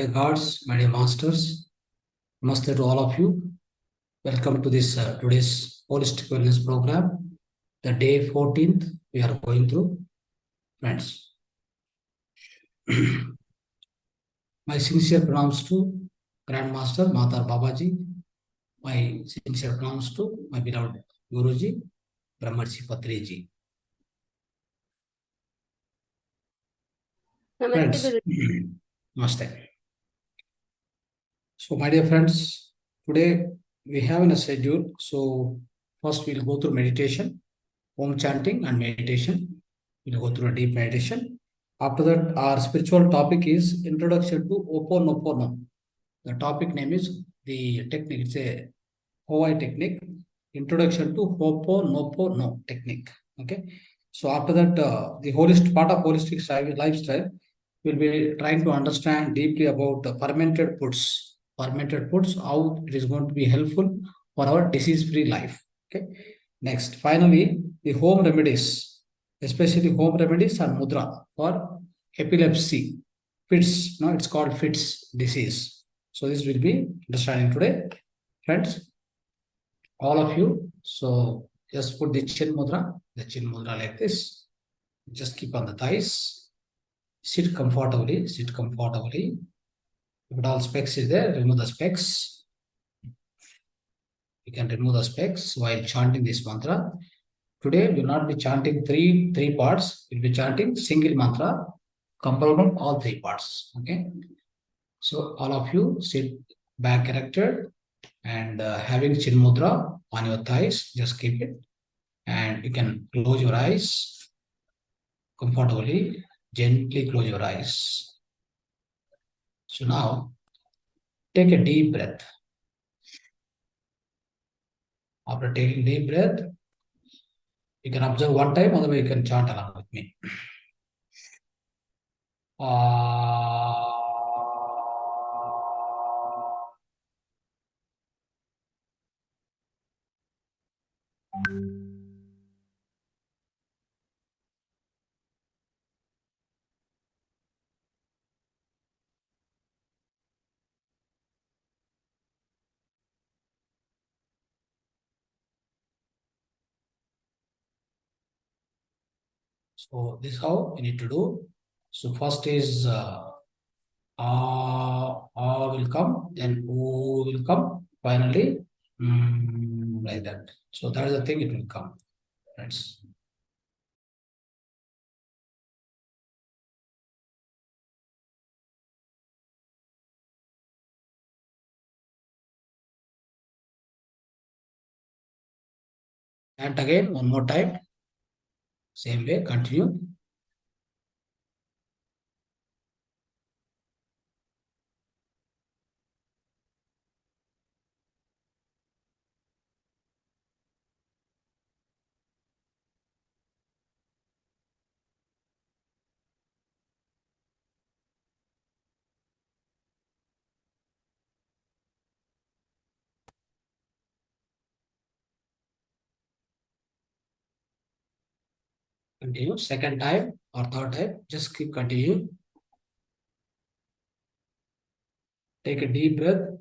dear gods, my dear masters, namaste to all of you. Welcome to this today's holistic wellness program. The day 14th we are going through, friends. My sincere pronouns to Grandmaster Mahavatar Babaji. My sincere pronouns to my beloved Guruji, Brahmarshi Patriji. Namaste, Friends, Guru. namaste. So, my dear friends, today we have in a schedule. So, first we'll go through meditation, home chanting, and meditation. We'll go through a deep meditation. After that, our spiritual topic is Introduction to Hoponopono. The topic name is the technique. It's a Hawaii technique. Introduction to Hoponopono technique. Okay. So after that, the holistic part of holistic lifestyle, we'll be trying to understand deeply about fermented foods. Fermented foods, how it is going to be helpful for our disease-free life. Okay. Next, finally, the home remedies, especially home remedies and mudra for epilepsy, fits. No, it's called fits disease. So this will be understanding today, friends. All of you. So just put the chin mudra like this. Just keep on the thighs. Sit comfortably. Sit comfortably. If it all specs is there, remove the specs. You can remove the specs while chanting this mantra. Today we will not be chanting three parts. We'll be chanting single mantra, composed of all three parts. Okay. So all of you sit back erected and having chin mudra on your thighs. Just keep it, and you can close your eyes comfortably. Gently close your eyes. So now take a deep breath. After taking deep breath, you can observe one time, otherwise you can chant along with me. So this is how we need to do. So first is will come, then O will come, finally like that. So that is the thing, it will come. That's and again one more time. Same way, continue. Continue. Second time or third time, just keep continue. Take a deep breath.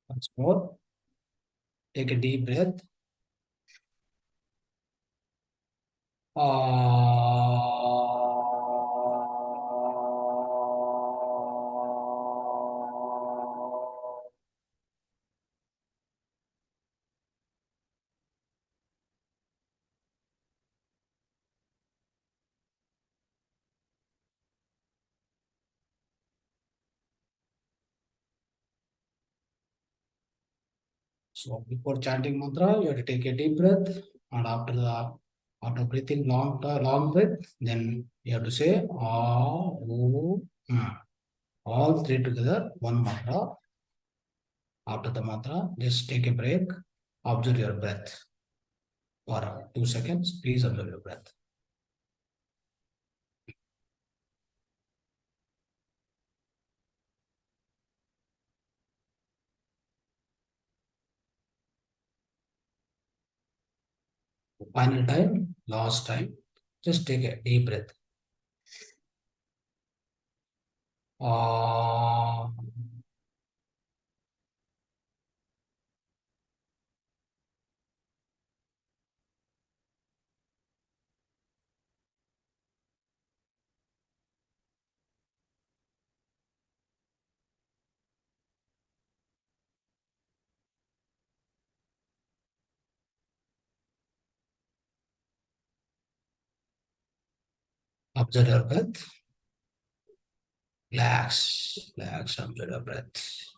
Once more. Take a deep breath. So before chanting mantra, you have to take a deep breath, and after breathing long breath, then you have to say Ah, O, All three together, one mantra. After the mantra, just take a break. Observe your breath for 2 seconds. Please observe your breath. Final time, last time, just take a deep breath. Observe your breath. Relax, relax, observe your breath.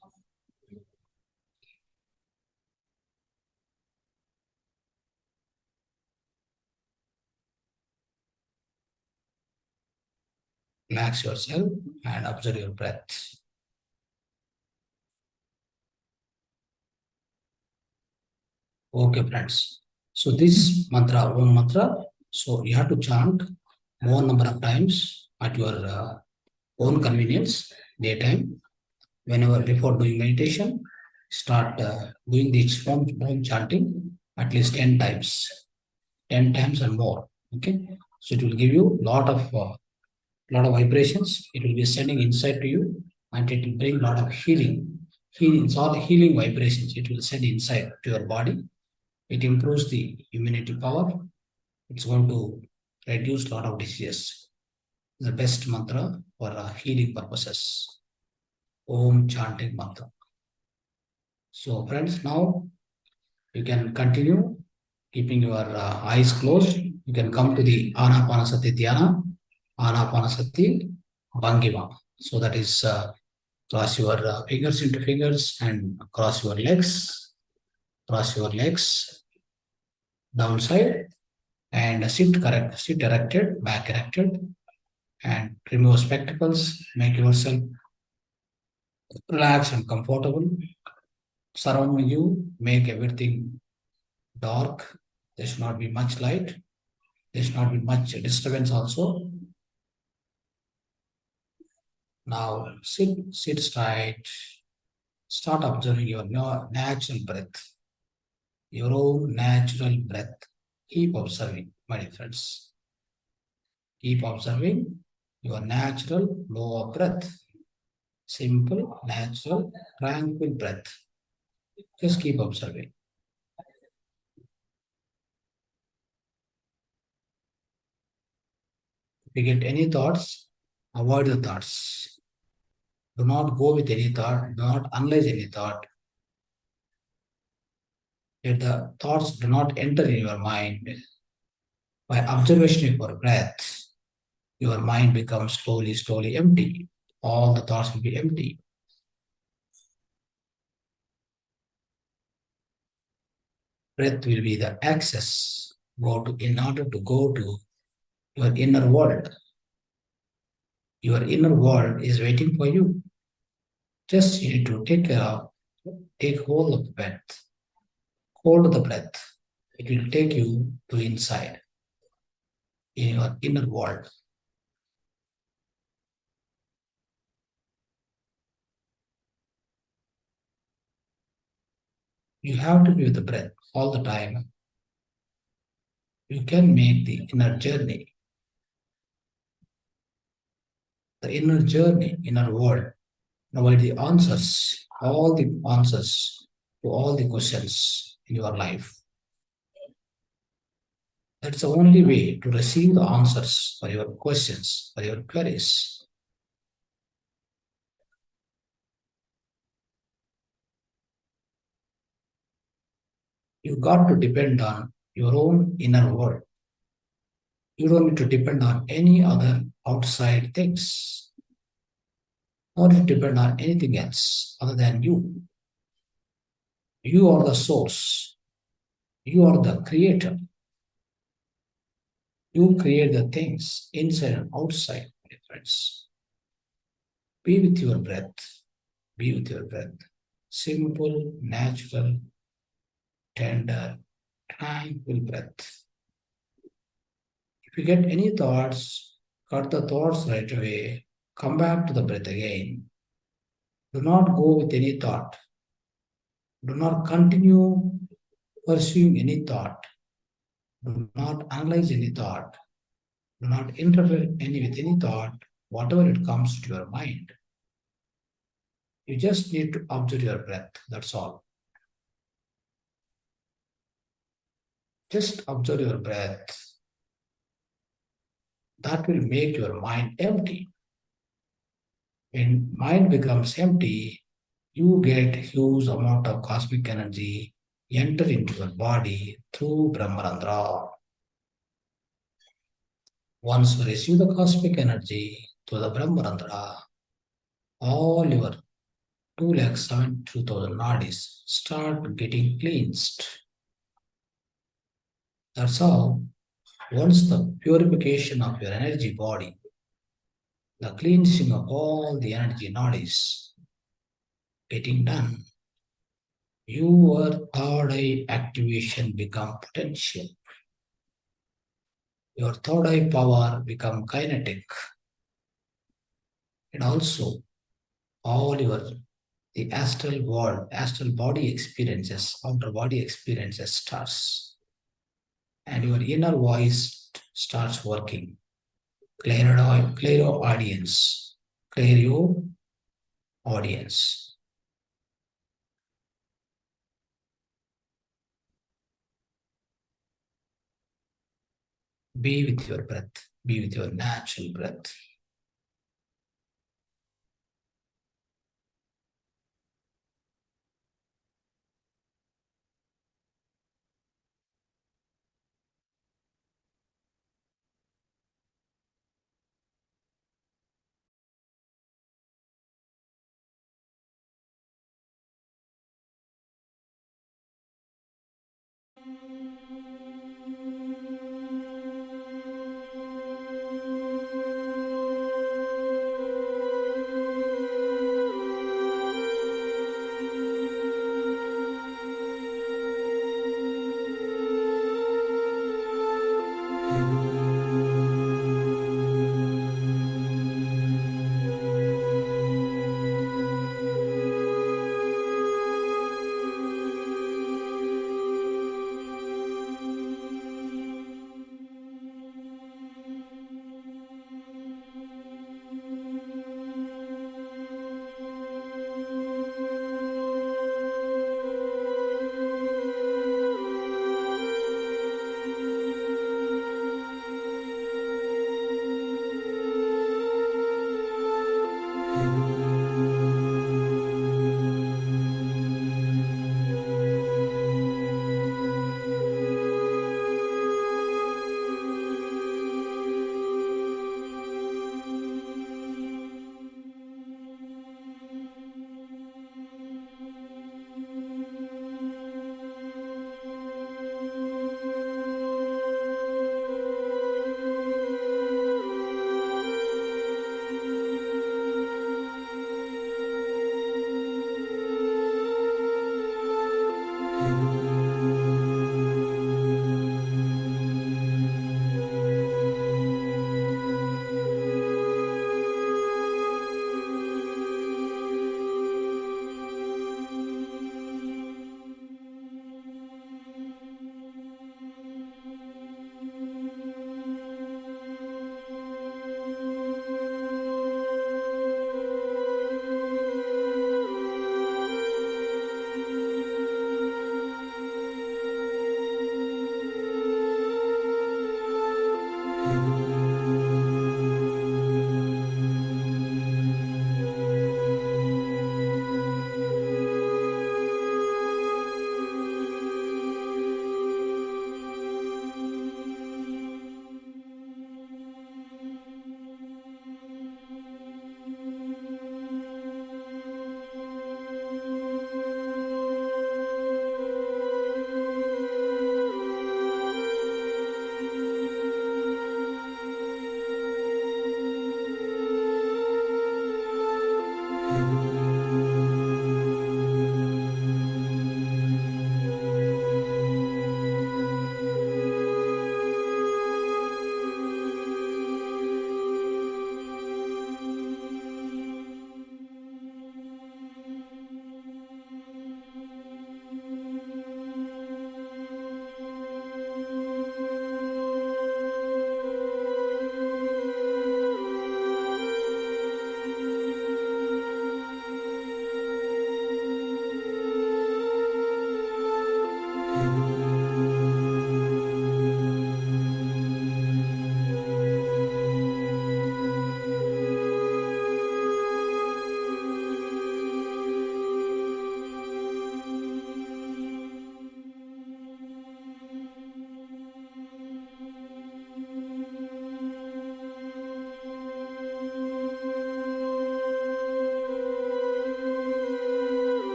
Relax yourself and observe your breath. Okay, friends. So this mantra, Om mantra, so you have to chant more number of times at your own convenience, daytime. Whenever before doing meditation, start doing this Om chanting at least 10 times, 10 times and more. Okay, so it will give you lot of vibrations. It will be sending inside to you, and it will bring a lot of healing. Healing, it's all healing vibrations. It will send inside to your body. It improves the immunity power. It's going to reduce a lot of diseases. The best mantra for healing purposes. Om chanting mantra. So friends, now you can continue keeping your eyes closed. You can come to the Anapanasati Dhyana, Anapanasati Bhangima. So that is cross your fingers into fingers and cross your legs downside and sit correct, sit erected, back erected, and remove spectacles, make yourself relaxed and comfortable. Surrounding you, make everything dark. There should not be much light. There should not be much disturbance also. Now sit straight. Start observing your natural breath, your own natural breath. Keep observing, my dear friends. Keep observing your natural flow of breath. Simple, natural, tranquil breath. Just keep observing. If you get any thoughts, avoid the thoughts. Do not go with any thought. Do not analyze any thought. Let the thoughts do not enter in your mind. By observation of your breath, your mind becomes slowly empty. All the thoughts will be empty. Breath will be the access in order to go to your inner world. Your inner world is waiting for you. Just you need to take hold of the breath. Hold the breath. It will take you to inside, in your inner world. You have to be with the breath all the time. You can make the inner journey. The inner journey, inner world, provide the answers, all the answers to all the questions in your life. That's the only way to receive the answers for your questions, for your queries. You got to depend on your own inner world. You don't need to depend on any other outside things, or to depend on anything else other than you. You are the source. You are the creator. You create the things inside and outside, my friends. Be with your breath. Be with your breath. Simple, natural, tender, tranquil breath. If you get any thoughts, cut the thoughts right away. Come back to the breath again. Do not go with any thought. Do not continue pursuing any thought. Do not analyze any thought. Do not interpret with any thought, whatever it comes to your mind. You just need to observe your breath. That's all. Just observe your breath. That will make your mind empty. When mind becomes empty, you get huge amount of cosmic energy enter into your body through Brahmarandra. Once you receive the cosmic energy through the Brahmarandra, all your 2,72,000 nadis start getting cleansed. That's how, once the purification of your energy body, the cleansing of all the energy nadis getting done, your third eye activation become potential. Your third eye power become kinetic. And also all your the astral world, astral body experiences, outer body experiences starts. And your inner voice starts working. Clairaudience. Clairaudience. Be with your breath. Be with your natural breath.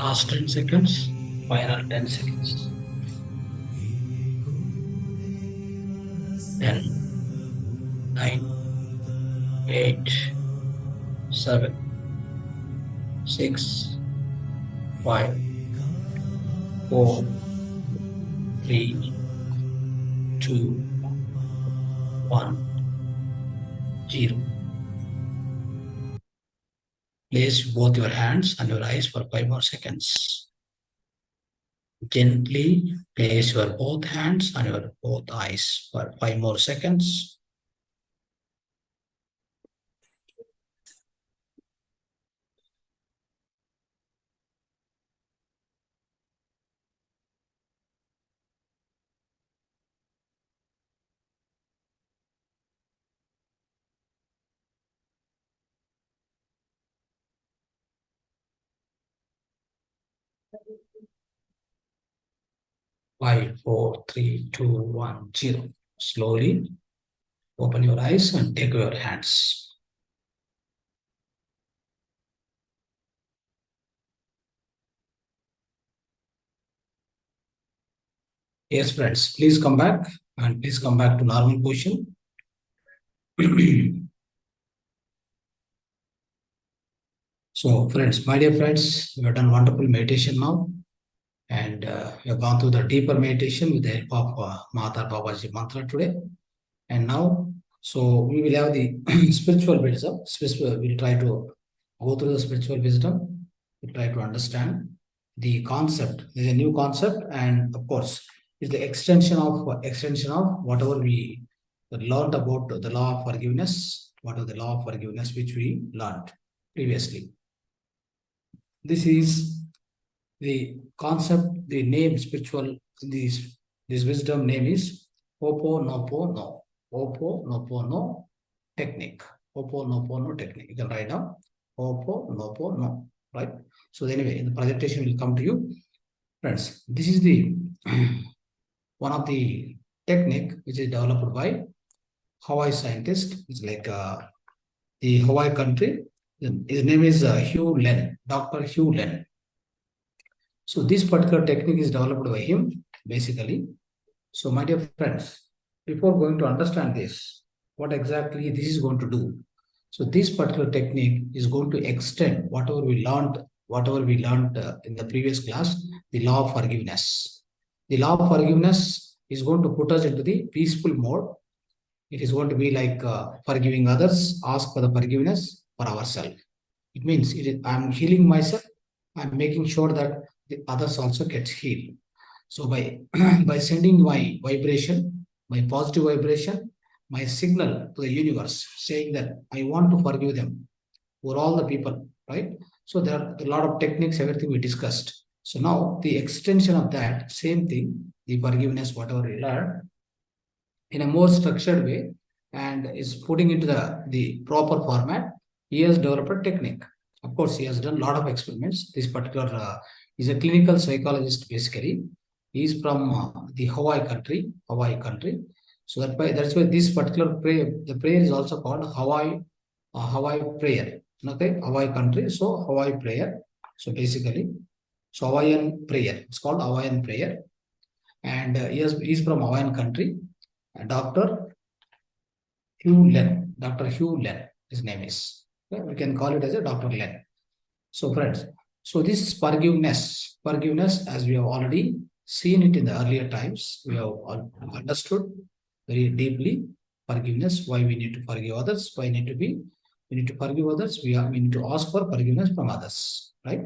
Last 10 seconds, final 10 seconds. 10, 9, 8, 7, 6, 5, 4, 3, 2, 1, 0. Place both your hands and your eyes for 5 more seconds. Gently place your both hands and your both eyes for 5 more seconds. 5, 4, 3, 2, 1, 0. Slowly open your eyes and take your hands. Yes, friends, please come back and please come back to normal position. So, friends, my dear friends, we have done wonderful meditation now. And we have gone through the deeper meditation with the help of Mahavatar Babaji mantra today. And now, so we will have the spiritual wisdom. We'll try to go through the spiritual wisdom. We'll try to understand the concept. This is a new concept, and of course, it's the extension of whatever we learned about the law of forgiveness. What is the law of forgiveness which we learned previously? This is the concept, the name spiritual, this wisdom name is Hoponopono. Hoponopono technique. Hoponopono technique. You can write down Hoponopono, right? So anyway, in the presentation will come to you. Friends, this is the one of the technique which is developed by Hawaii scientist. It's like the Hawaii country. His name is Hugh Len, Dr. Hugh Len. So this particular technique is developed by him, basically. So my dear friends, before going to understand this, what exactly this is going to do. So this particular technique is going to extend whatever we learned in the previous class, the law of forgiveness. The law of forgiveness is going to put us into the peaceful mode. It is going to be like forgiving others, ask for the forgiveness for ourselves. It means I'm healing myself. I'm making sure that the others also gets healed. So by by sending my vibration, my positive vibration, my signal to the universe, saying that I want to forgive them for all the people, right? So there are a lot of techniques, everything we discussed. So now the extension of that same thing, the forgiveness, whatever we learned, in a more structured way, and is putting into the proper format. He has developed a technique. Of course, he has done a lot of experiments. This particular is a clinical psychologist, basically. He is from the Hawaii country. So that's why this particular prayer, the prayer is also called Hawaii prayer. Okay, Hawaii country. So Hawaii prayer. So basically, so Hawaiian prayer. It's called Hawaiian prayer. And he's from Hawaiian country. Dr. Hugh Len. Dr. Hugh Len, his name is. Okay? We can call it as a Dr. Len. So friends, so this forgiveness, as we have already seen it in the earlier times, we have understood very deeply forgiveness, why we need to forgive others, we need to forgive others, we need to ask for forgiveness from others, right?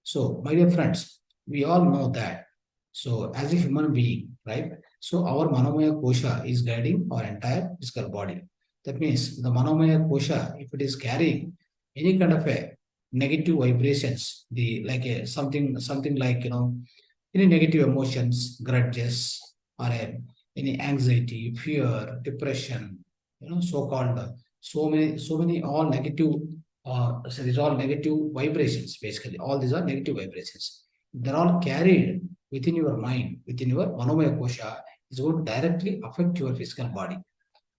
So my dear friends, we all know that. So as a human being, right? So our Manomaya Kosha is guiding our entire physical body. That means the Manomaya Kosha, if it is carrying any kind of a negative vibrations, something like any negative emotions, grudges, or any anxiety, fear, depression, so-called so many all negative. So these are all negative vibrations. Basically, all these are negative vibrations. They're all carried within your mind, within your Manomaya Kosha. It's going to directly affect your physical body.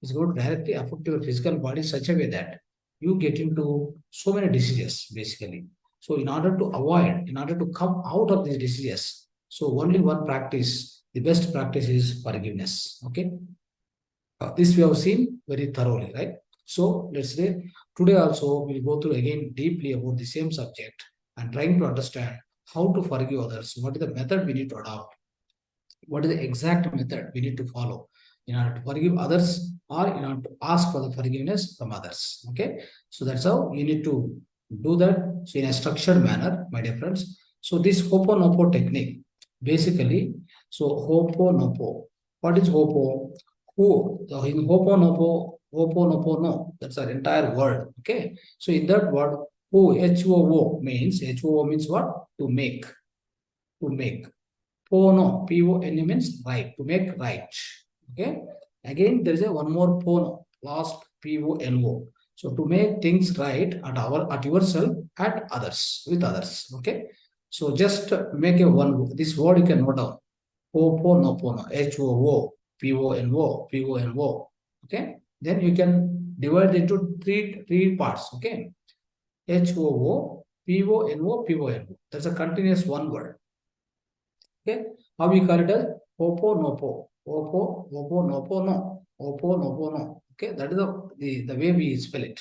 It's going to directly affect your physical body in such a way that you get into so many diseases, basically. So in order to avoid, in order to come out of these diseases, so only one practice, the best practice is forgiveness. Okay. This we have seen very thoroughly, right? So let's say today also we'll go through again deeply about the same subject and trying to understand how to forgive others, what is the method we need to adopt, what is the exact method we need to follow in order to forgive others or in order to ask for the forgiveness from others. Okay, so that's how you need to do that, so in a structured manner, my dear friends. So this Hoponopo technique, basically, so Hoponopo, what is Hopo? Who in Hoponopono, that's our entire word. Okay, so in that word, who, H-O-O means what? To make, to make. Pono, P-O-N-O means right, to make right. Okay. Again, there is a one more pono, last P-O-N-O. So to make things right at yourself, at others, with others. Okay. So just make a one, this word you can note down. Hoponopono, H-O-O, P-O-N-O, P-O-N-O. Okay. Then you can divide into three parts. Okay. H-O-O, P-O-N-O, P-O-N-O. That's a continuous one word. Okay, how we call it as Hoponopo, Hoponopono. Okay, that is the way we spell it.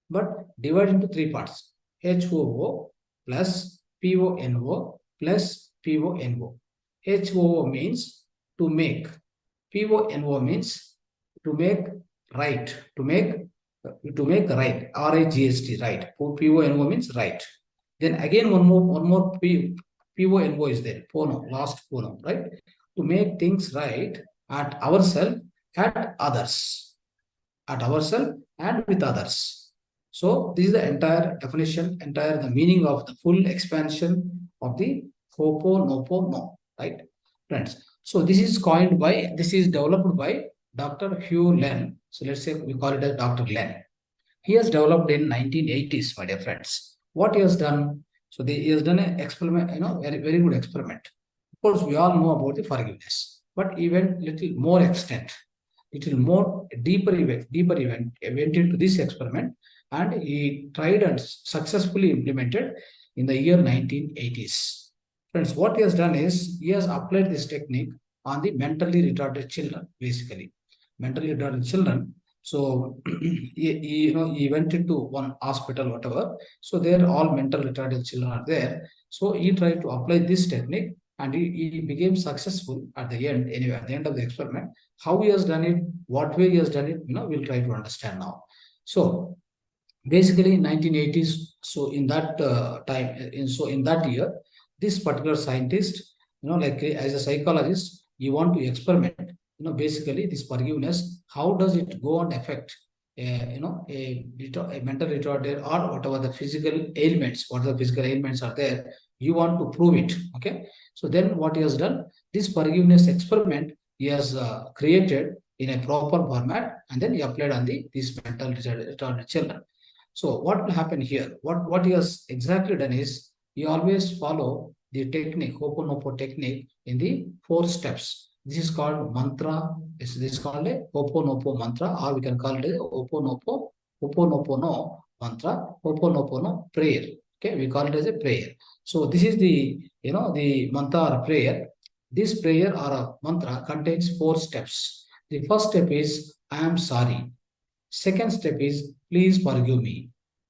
But divide into three parts: H-O-O plus P-O-N-O plus P-O-N-O. H-O-O means to make. P-O-N-O means to make right. To make right. R-I-G-S-T, right. P-O-N-O means right. Then again one more P-O-N-O is there, Pono, last Pono, right? To make things right at ourselves, at others, and with others. So this is the entire definition, the meaning of the full expansion of the Hoponopono, right, friends? So this is developed by Dr. Hugh Len. So let's say we call it as Dr. Len. He has developed in 1980s, my dear friends. What he has done? So he has done an experiment, very, very good experiment. Of course, we all know about the forgiveness, but even little more extent, little more deeper event went into this experiment, and he tried and successfully implemented in the year 1980s. Friends, what he has done is he has applied this technique on the mentally retarded children, basically. Mentally retarded children. So he went into one hospital, whatever. So there all mental retarded children are there. So he tried to apply this technique, and he became successful at the end. Anyway, at the end of the experiment, how he has done it, what way he has done it, we'll try to understand now. So basically, in 1980s. So in that in that year, this particular scientist, like as a psychologist, you want to experiment. Basically this forgiveness, how does it go and affect a mental retarded or whatever the physical ailments, what the physical ailments are there, you want to prove it. Okay, so then what he has done, this forgiveness experiment he has created in a proper format, and then he applied on these mental retarded children. So what will happen here, what he has exactly done is he always follow the technique, Hoponopo technique, in the 4 steps. This is called mantra. This is called a Hoponopo mantra, or we can call it a Hoponopono mantra, Hoponopono prayer. Okay, we call it as a prayer. So this is the the mantra or prayer. This prayer or a mantra contains 4 steps. The first step is I am sorry. Second step is please forgive me.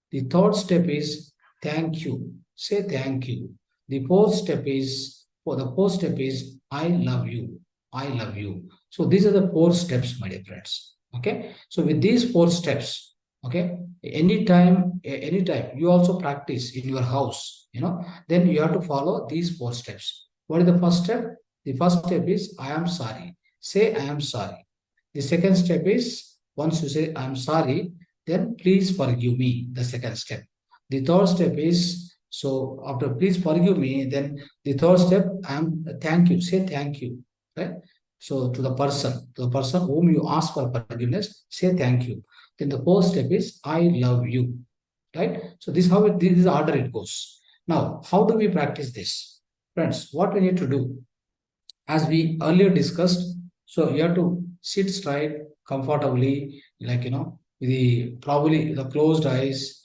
The third step is thank you. Say thank you. The fourth step is I love you. I love you. So these are the 4 steps, my dear friends. Okay. So with these 4 steps, okay, anytime you also practice in your house, then you have to follow these 4 steps. What is the first step? The first step is I am sorry. Say I am sorry. The second step is once you say I am sorry, then please forgive me. The second step. The third step is, so after please forgive me, then the third step, thank you. Say thank you. Right? So to the person whom you ask for forgiveness, say thank you. Then the fourth step is I love you. Right? So this is the order it goes. Now, how do we practice this? Friends, what we need to do, as we earlier discussed, so you have to sit straight, comfortably, like probably the closed eyes.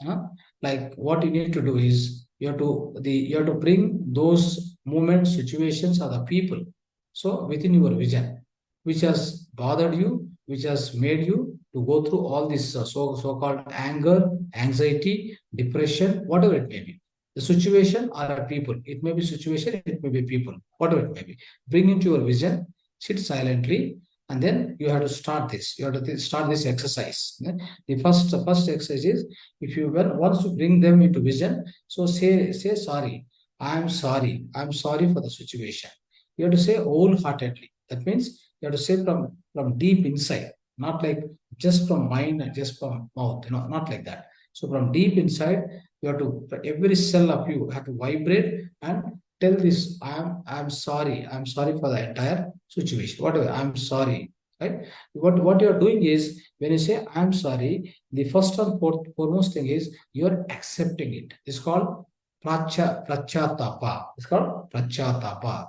Like what you need to do is You have to bring those moments, situations, or the people. So within your vision, which has bothered you, which has made you to go through all this so-called anger, anxiety, depression, whatever it may be. The situation or a people. It may be situation, it may be people, whatever it may be. Bring into your vision, sit silently, and then you have to start this. You have to start this exercise. The first exercise is, if you want to bring them into vision, so say sorry. I'm sorry. I'm sorry for the situation. You have to say wholeheartedly. That means you have to say from deep inside, not like just from mind and just from mouth, not like that. So from deep inside, you have to, every cell of you have to vibrate and tell this, I'm sorry. I'm sorry for the entire situation. Whatever, I'm sorry. Right? What you're doing is, when you say I'm sorry, the first and foremost thing is you're accepting it. It's called prachatapa. It's called prachatapa.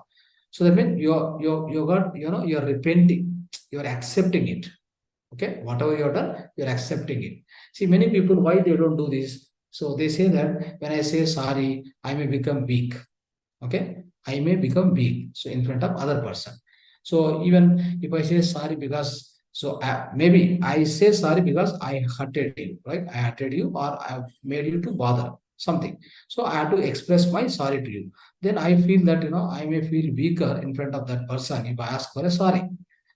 So that means you're repenting, you're accepting it. Okay, whatever you've done, you're accepting it. See, many people, why they don't do this? So they say that when I say sorry, I may become weak. Okay, I may become weak. So in front of other person. So even if I say sorry because, so maybe I say sorry because I hurted you, right? I hurted you, or I made you to bother something. So I have to express my sorry to you. Then I feel that, I may feel weaker in front of that person if I ask for a sorry.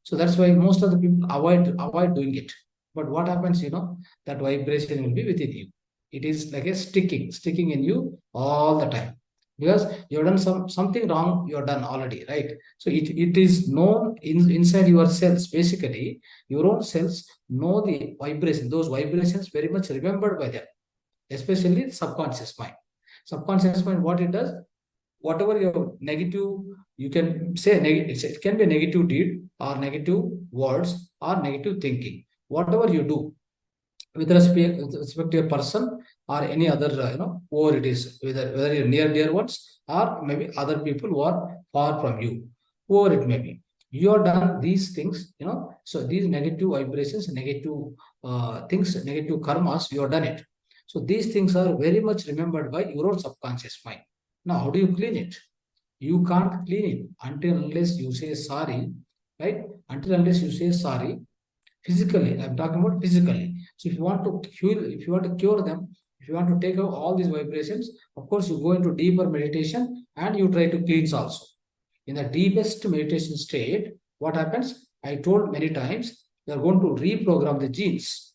So that's why most of the people avoid doing it. But what happens, that vibration will be within you. It is like a sticking in you all the time, because you've done something wrong, you're done already, right? So it is known inside your cells. Basically, your own cells know the vibration, those vibrations very much remembered by them, especially subconscious mind. Subconscious mind, what it does, whatever your negative, you can say negative, it can be a negative deed or negative words or negative thinking, whatever you do with respect to a person or any other, whoever it is, whether you're near dear ones or maybe other people who are far from you, whoever it may be, you have done these things, so these negative vibrations, negative things, negative karmas, you have done it. So these things are very much remembered by your own subconscious mind. Now, how do you clean it? You can't clean it until unless you say sorry, right? Until unless you say sorry, physically. I'm talking about physically. So if you want to cure them, if you want to take out all these vibrations, of course you go into deeper meditation and you try to cleanse also. In the deepest meditation state, what happens? I told many times, you are going to reprogram the genes.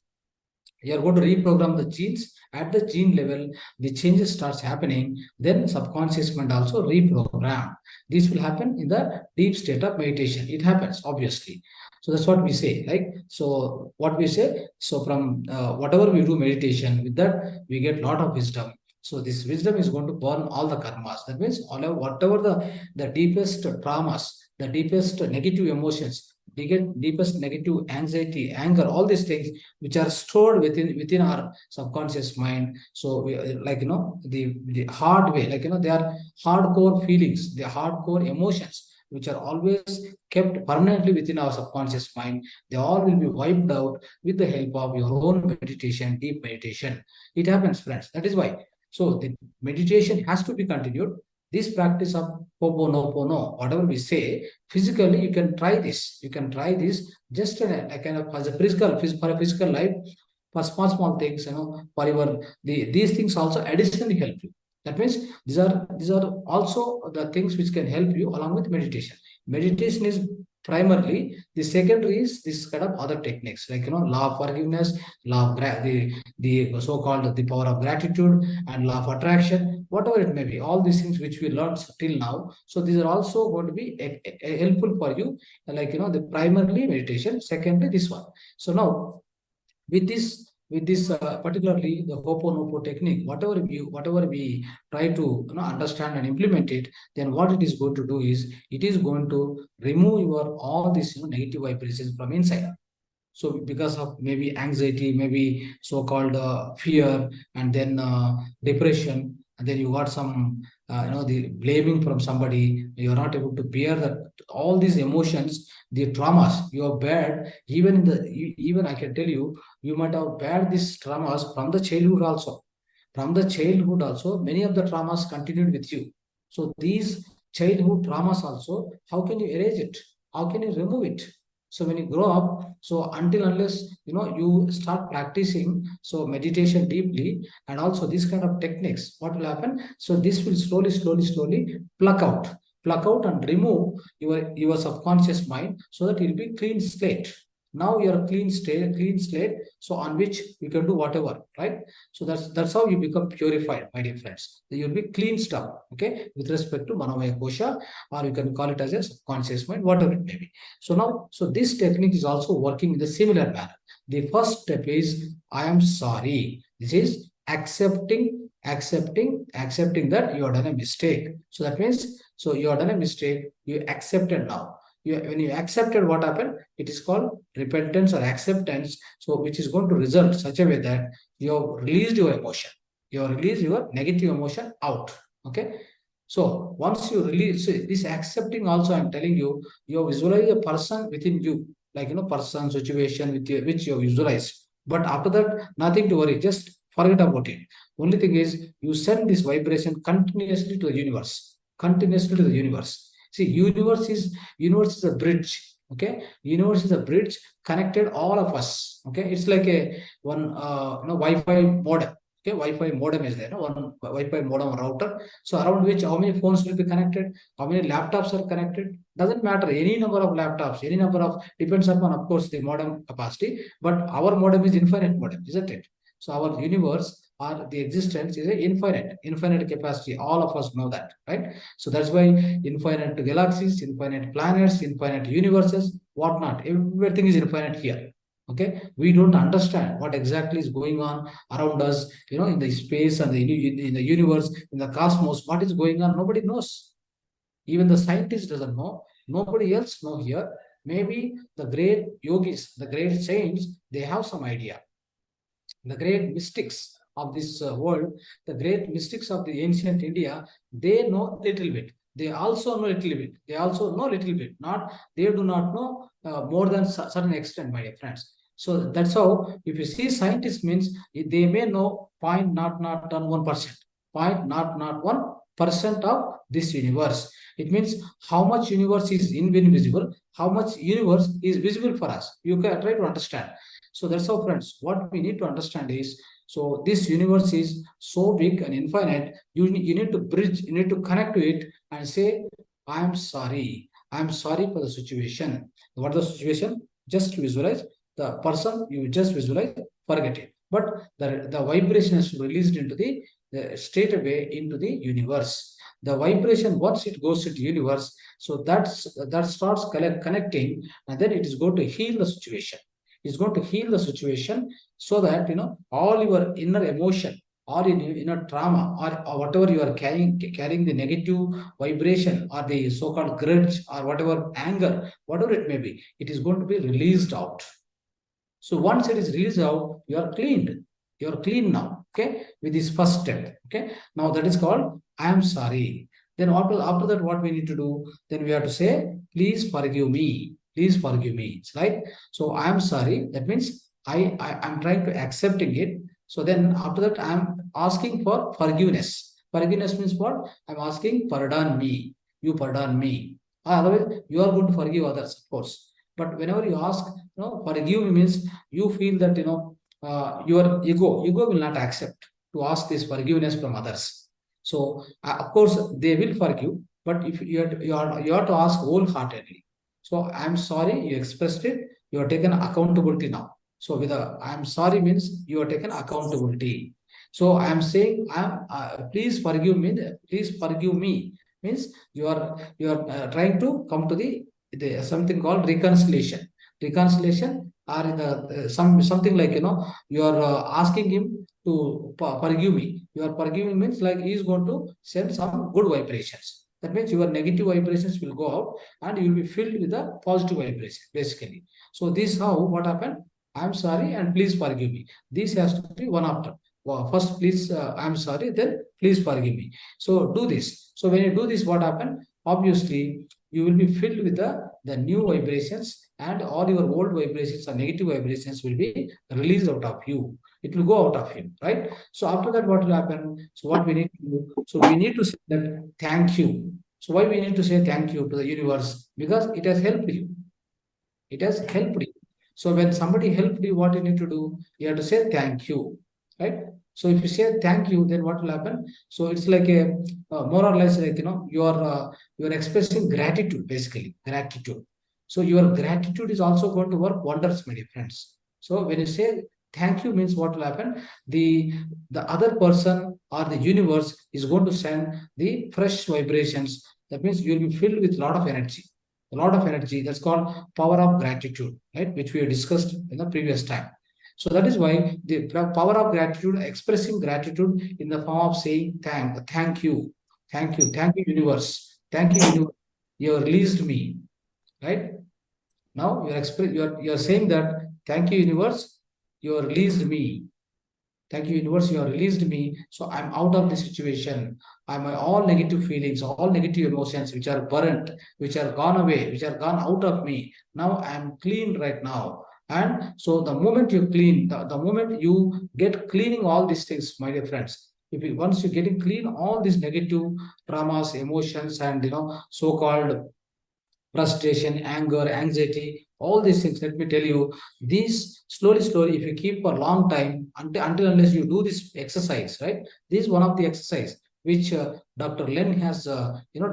You are going to reprogram the genes at the gene level. The changes starts happening. Then subconscious mind also reprogram. This will happen in the deep state of meditation. It happens obviously. So that's what we say. Like, so what we say. So from whatever we do meditation, with that we get a lot of wisdom. So this wisdom is going to burn all the karmas. That means whatever the deepest traumas, the deepest negative emotions, deepest negative anxiety, anger, all these things which are stored within our subconscious mind. So we, like, the hard way, like, they are hardcore feelings, the hardcore emotions which are always kept permanently within our subconscious mind. They all will be wiped out with the help of your own meditation, deep meditation. It happens, friends. That is why. So the meditation has to be continued. This practice of Hoponopono, whatever we say, physically you can try this. You can try this just a kind of as a for a physical life, for small things, for your these things also additionally help you. That means these are also the things which can help you along with meditation. Meditation is primarily, the secondary is this kind of other techniques, like, law of forgiveness, law of the so-called the power of gratitude, and law of attraction, whatever it may be, all these things which we learned till now. So these are also going to be helpful for you, like, the primarily meditation, secondly this one. So now with this particularly the Hoponopono technique, whatever we try to understand and implement it, then what it is going to do is, it is going to remove your all these negative vibrations from inside. So because of maybe anxiety, maybe so-called fear, and then depression, and then you got some the blaming from somebody, you're not able to bear that, all these emotions, the traumas you have bad, even I can tell you, you might have bad these traumas from the childhood also. from the childhood also, many of the traumas continued with you. So these childhood traumas also, how can you erase it? How can you remove it? So when you grow up, so until unless you start practicing so meditation deeply and also these kind of techniques, what will happen? So this will slowly pluck out and remove your subconscious mind so that it will be clean slate. Now you're a clean slate, so on which you can do whatever, right? So that's how you become purified, my dear friends. You'll be cleansed up, okay, with respect to Manomaya Kosha, or you can call it as a subconscious mind, whatever it may be. So now, so this technique is also working in a similar manner. The first step is I am sorry. This is accepting that you have done a mistake. So that means, so you have done a mistake, you accepted now. When you accepted, what happened? It is called repentance or acceptance. So which is going to result such a way that you have released your emotion. You have released your negative emotion out. Okay. So once you release, so this accepting also, I'm telling you, you visualize a person within you, like person, situation with you, which you visualize. But after that, nothing to worry. Just forget about it. Only thing is you send this vibration continuously to the universe. Continuously to the universe. See, universe is a bridge. Okay, universe is a bridge connected all of us. Okay, it's like a one Wi-Fi modem. Okay, Wi-Fi modem is there. One Wi-Fi modem router. So around which how many phones will be connected? How many laptops are connected? Doesn't matter. Any number of laptops, any number of depends upon, of course, the modem capacity. But our modem is infinite modem, isn't it? So our universe or the existence is a infinite capacity. All of us know that, right? So that's why infinite galaxies, infinite planets, infinite universes, whatnot, everything is infinite here. Okay, we don't understand what exactly is going on around us, in the space and in the universe, in the cosmos. What is going on? Nobody knows. Even the scientist doesn't know. Nobody else know here. Maybe the great yogis, the great saints, they have some idea. The great mystics of this world, the great mystics of the ancient India, they know little bit. They also know little bit. They also know little bit. They do not know more than certain extent, my dear friends. So that's how, if you see scientists means, they may know 0.001%, 0.001% of this universe. It means how much universe is invisible, how much universe is visible for us. You can try to understand. So that's how, friends, what we need to understand is, so this universe is so big and infinite, you need to bridge, you need to connect to it and say, I am sorry. I am sorry for the situation. What is the situation? Just visualize the person, you just visualize, forget it. But the vibration is released into the straight away into the universe. The vibration, once it goes into the universe, so that starts connecting, and then it is going to heal the situation. Is going to heal the situation so that all your inner emotion or inner trauma or whatever you are carrying the negative vibration or the so-called grudge or whatever anger, whatever it may be, it is going to be released out. So once it is released out, you are cleaned. You are clean now. Okay, with this first step. Okay, now that is called I am sorry. Then after that, what we need to do? Then we have to say, please forgive me. Please forgive me. Right? So I am sorry. That means I'm trying to accepting it. So then after that, I'm asking for forgiveness. Forgiveness means what? I'm asking, pardon me. You pardon me. Otherwise, you are going to forgive others, of course. But whenever you ask, forgive me means you feel that your ego will not accept to ask this forgiveness from others. So of course they will forgive, but if you have to ask wholeheartedly. So I'm sorry, you expressed it, you are taken accountability now. So with I'm sorry means you are taken accountability. So I'm saying please forgive me means you are trying to come to the something called reconciliation. Reconciliation or in the something like you are asking him to forgive me. You are forgiving means like he is going to send some good vibrations. That means your negative vibrations will go out and you will be filled with the positive vibration, basically. So this is how what happened. I'm sorry and please forgive me. This has to be one after. Well, first, please, I'm sorry, then please forgive me. So do this. So when you do this, what happened? Obviously, you will be filled with the new vibrations and all your old vibrations or negative vibrations will be released out of you. It will go out of you, right? So after that, what will happen? So what we need to do? So we need to say that thank you. So why we need to say thank you to the universe? Because it has helped you. It has helped you. So when somebody helped you, what you need to do? You have to say thank you, right? So if you say thank you, then what will happen? So it's like a more or less like you are expressing gratitude, basically gratitude. So your gratitude is also going to work wonders, my dear friends. So when you say thank you means what will happen? The other person or the universe is going to send the fresh vibrations. That means you will be filled with a lot of energy, a lot of energy. That's called power of gratitude, right? Which we have discussed in the previous time. So that is why the power of gratitude, expressing gratitude in the form of saying thank you, thank you, universe, thank you, universe. You have released me, right? Now you're saying that thank you, universe, you have released me. Thank you, universe, you have released me. So I'm out of the situation. I'm all negative feelings, all negative emotions which are burnt, which are gone away, which are gone out of me. Now I'm clean right now. And so the moment you clean, the moment you get cleaning all these things, my dear friends, if you, once you getting clean all these negative traumas, emotions, and so-called frustration, anger, anxiety, all these things. Let me tell you, these slowly, if you keep for a long time, until unless you do this exercise, right? This is one of the exercise which Dr. Len has,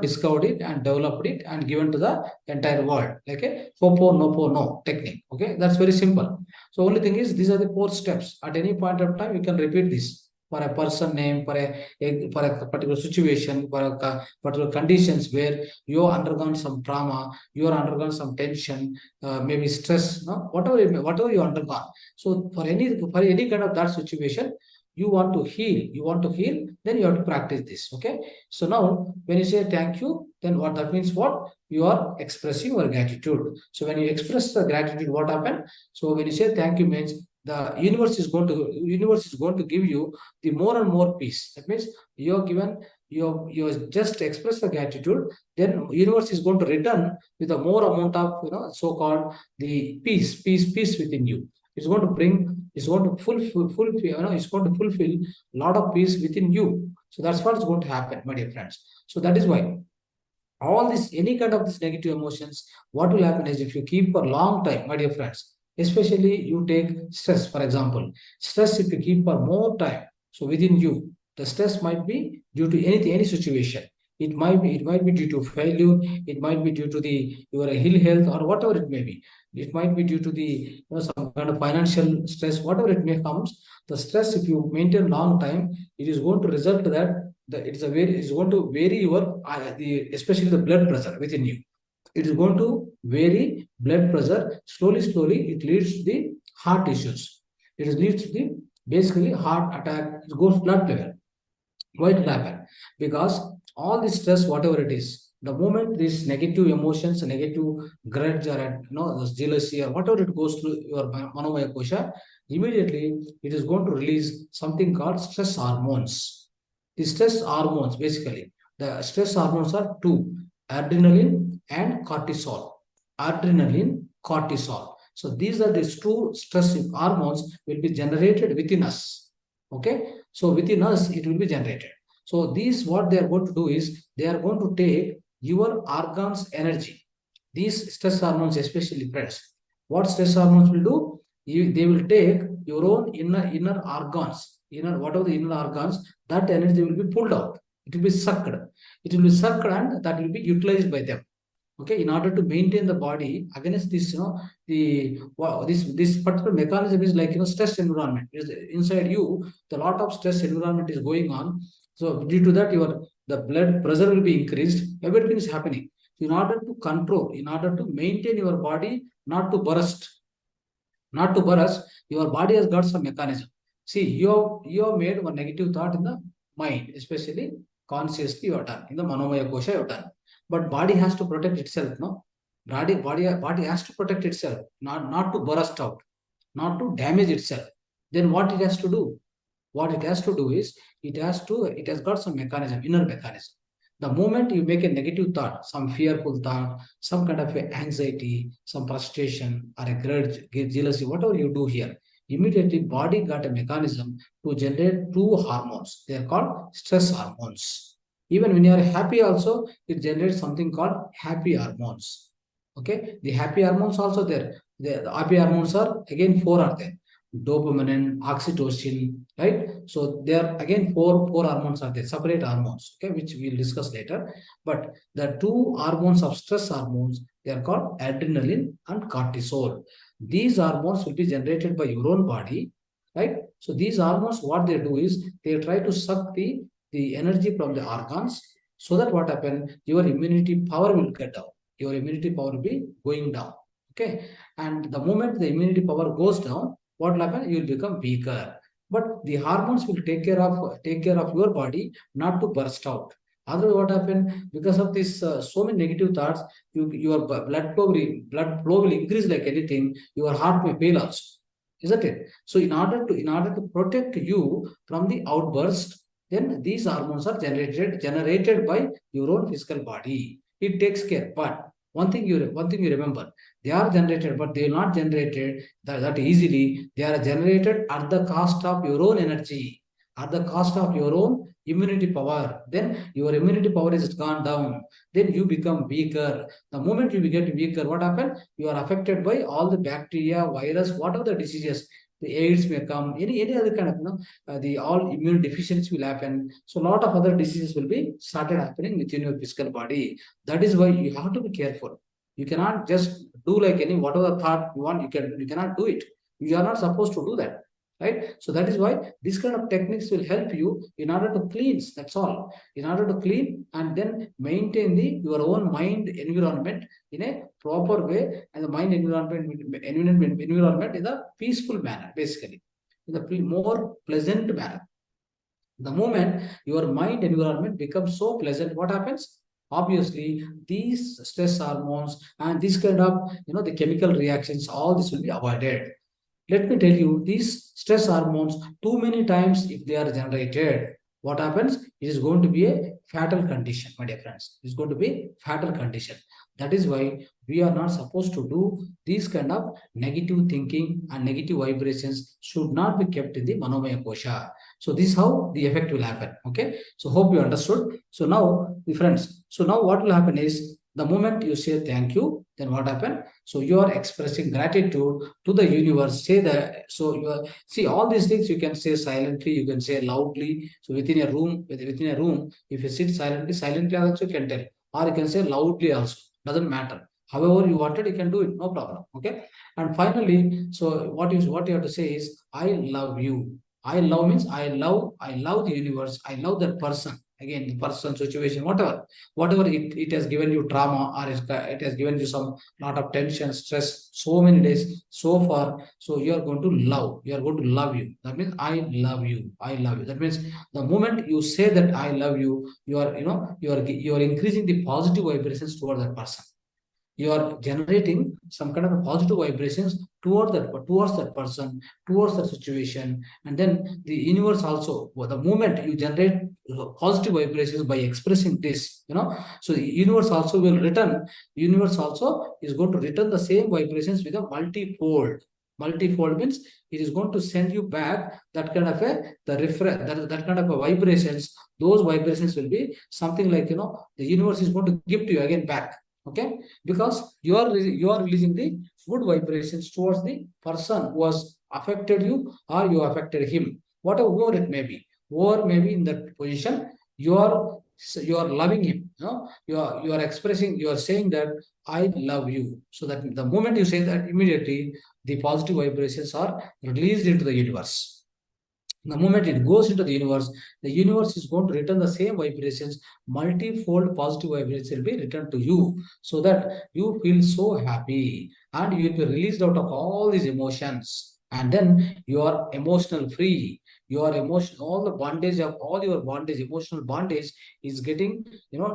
discovered it and developed it and given to the entire world, like a Hoponopono technique. Okay, that's very simple. So only thing is, these are the 4 steps. At any point of time, you can repeat this for a person name, for a particular situation, for a particular conditions where you undergone some trauma, you are undergone some tension, maybe stress, no? Whatever you undergone. So for any kind of that situation, you want to heal, then you have to practice this. Okay. So now when you say thank you, then what that means, what you are expressing your gratitude. So when you express the gratitude, what happened? So when you say thank you means the universe is going to give you the more and more peace. That means you are given, you just express the gratitude, then universe is going to return with a more amount of so-called the peace within you. It's going to bring, it's going to it's going to fulfill a lot of peace within you. So that's what is going to happen, my dear friends. So that is why all this, any kind of this negative emotions, what will happen is, if you keep for a long time, my dear friends, especially you take stress, for example, stress, if you keep for more time, so within you, the stress might be due to anything, any situation. It might be due to failure, it might be due to the your ill health, or whatever it may be. It might be due to the some kind of financial stress, whatever it may comes. The stress, if you maintain long time, it is going to result that it's going to vary your especially the blood pressure within you. It is going to vary blood pressure. Slowly, it leads to the heart issues. It leads to the basically heart attack. It goes blood level. Why it will happen? Because all this stress, whatever it is, the moment these negative emotions, negative grudge, or jealousy, or whatever it goes through your manomaya kosha, immediately it is going to release something called stress hormones. The stress hormones, basically, the stress hormones are two: adrenaline and cortisol. Adrenaline, cortisol. So these are the two stress hormones will be generated within us. Okay, so within us it will be generated. So these, what they are going to do is, they are going to take your organs energy. These stress hormones, especially friends, what stress hormones will do, they will take your own inner organs, whatever the inner organs, that energy will be pulled out. It will be sucked. It will be sucked, and that will be utilized by them. Okay, in order to maintain the body against this, this particular mechanism is like stress environment. Inside you, the lot of stress environment is going on. So due to that, the blood pressure will be increased. Everything is happening. In order to control, in order to maintain your body not to burst, your body has got some mechanism. See, you have made one negative thought in the mind, especially consciously you have done in the manomaya kosha you have done. But body has to protect itself, no? Body has to protect itself, not to burst out, not to damage itself. Then what it has to do? What it has to do is, it has got some mechanism, inner mechanism. The moment you make a negative thought, some fearful thought, some kind of anxiety, some frustration or a grudge, jealousy, whatever you do here, immediately body got a mechanism to generate two hormones. They are called stress hormones. Even when you are happy also, it generates something called happy hormones. Okay, the happy hormones also there. The happy hormones are again four are there: dopamine, oxytocin, right? So there again four hormones are there, separate hormones, okay, which we'll discuss later. But the two hormones of stress hormones, they are called adrenaline and cortisol. These hormones will be generated by your own body, right? So these hormones, what they do is they try to suck the energy from the organs, so that what happen, your immunity power will get down. Your immunity power will be going down. Okay. And the moment the immunity power goes down, what will happen? You will become weaker. But the hormones will take care of your body not to burst out. Otherwise, what happened? Because of this, so many negative thoughts, your blood flow will increase like anything. Your heart may fail also, isn't it? So, in order to protect you from the outburst, then these hormones are generated by your own physical body. It takes care. But one thing you remember, they are generated, but they are not generated that easily. They are generated at the cost of your own energy, at the cost of your own immunity power. Then your immunity power is gone down. Then you become weaker. The moment you get weaker, what happens? You are affected by all the bacteria, virus, whatever the diseases. The AIDS may come, any other kind of the all immune deficiency will happen. So a lot of other diseases will be started happening within your physical body. That is why you have to be careful. You cannot just do like any whatever thought you want. You cannot do it. You are not supposed to do that, right? So that is why this kind of techniques will help you in order to cleanse. That's all. In order to clean and then maintain your own mind environment in a proper way, and the mind environment in a peaceful manner, basically, in a more pleasant manner. The moment your mind environment becomes so pleasant, what happens? Obviously, these stress hormones and this kind of the chemical reactions, all this will be avoided. Let me tell you, these stress hormones, too many times if they are generated, what happens? It is going to be a fatal condition, my dear friends. It is going to be fatal condition. That is why we are not supposed to do these kind of negative thinking, and negative vibrations should not be kept in the Manomaya Kosha. So this is how the effect will happen. Okay. So hope you understood. So now, the friends, so now what will happen is, the moment you say thank you, then what happened? So you are expressing gratitude to the universe. Say that. So you are, see, all these things you can say silently, you can say loudly. So within a room, if you sit silently also you can tell, or you can say loudly also. Doesn't matter. However you wanted, you can do it, no problem. Okay. And finally, so what you have to say is, I love you. I love means I love the universe. I love that person. Again, the person, situation, whatever it has given you trauma, or it has given you some lot of tension, stress, so many days so far. So you are going to love you. That means I love you. That means the moment you say that I love you, you are increasing the positive vibrations toward that person. You are generating some kind of a positive vibrations towards that person, towards the situation. And then the universe also, the moment you generate positive vibrations by expressing this, so the universe also will return. Universe also is going to return the same vibrations with a multifold means it is going to send you back that kind of that kind of a vibrations. Those vibrations will be something like, the universe is going to give to you again back. Okay, because you are releasing the good vibrations towards the person who has affected you, or you affected him, whatever it may be. Or maybe in that position you are loving him. You are expressing, you are saying that I love you. So that the moment you say that, immediately the positive vibrations are released into the universe. The moment it goes into the universe is going to return the same vibrations, multifold positive vibrations will be returned to you, so that you feel so happy and you will be released out of all these emotions. And then you are emotional free. Your emotion, all the bondage of all your bondage, emotional bondage is getting,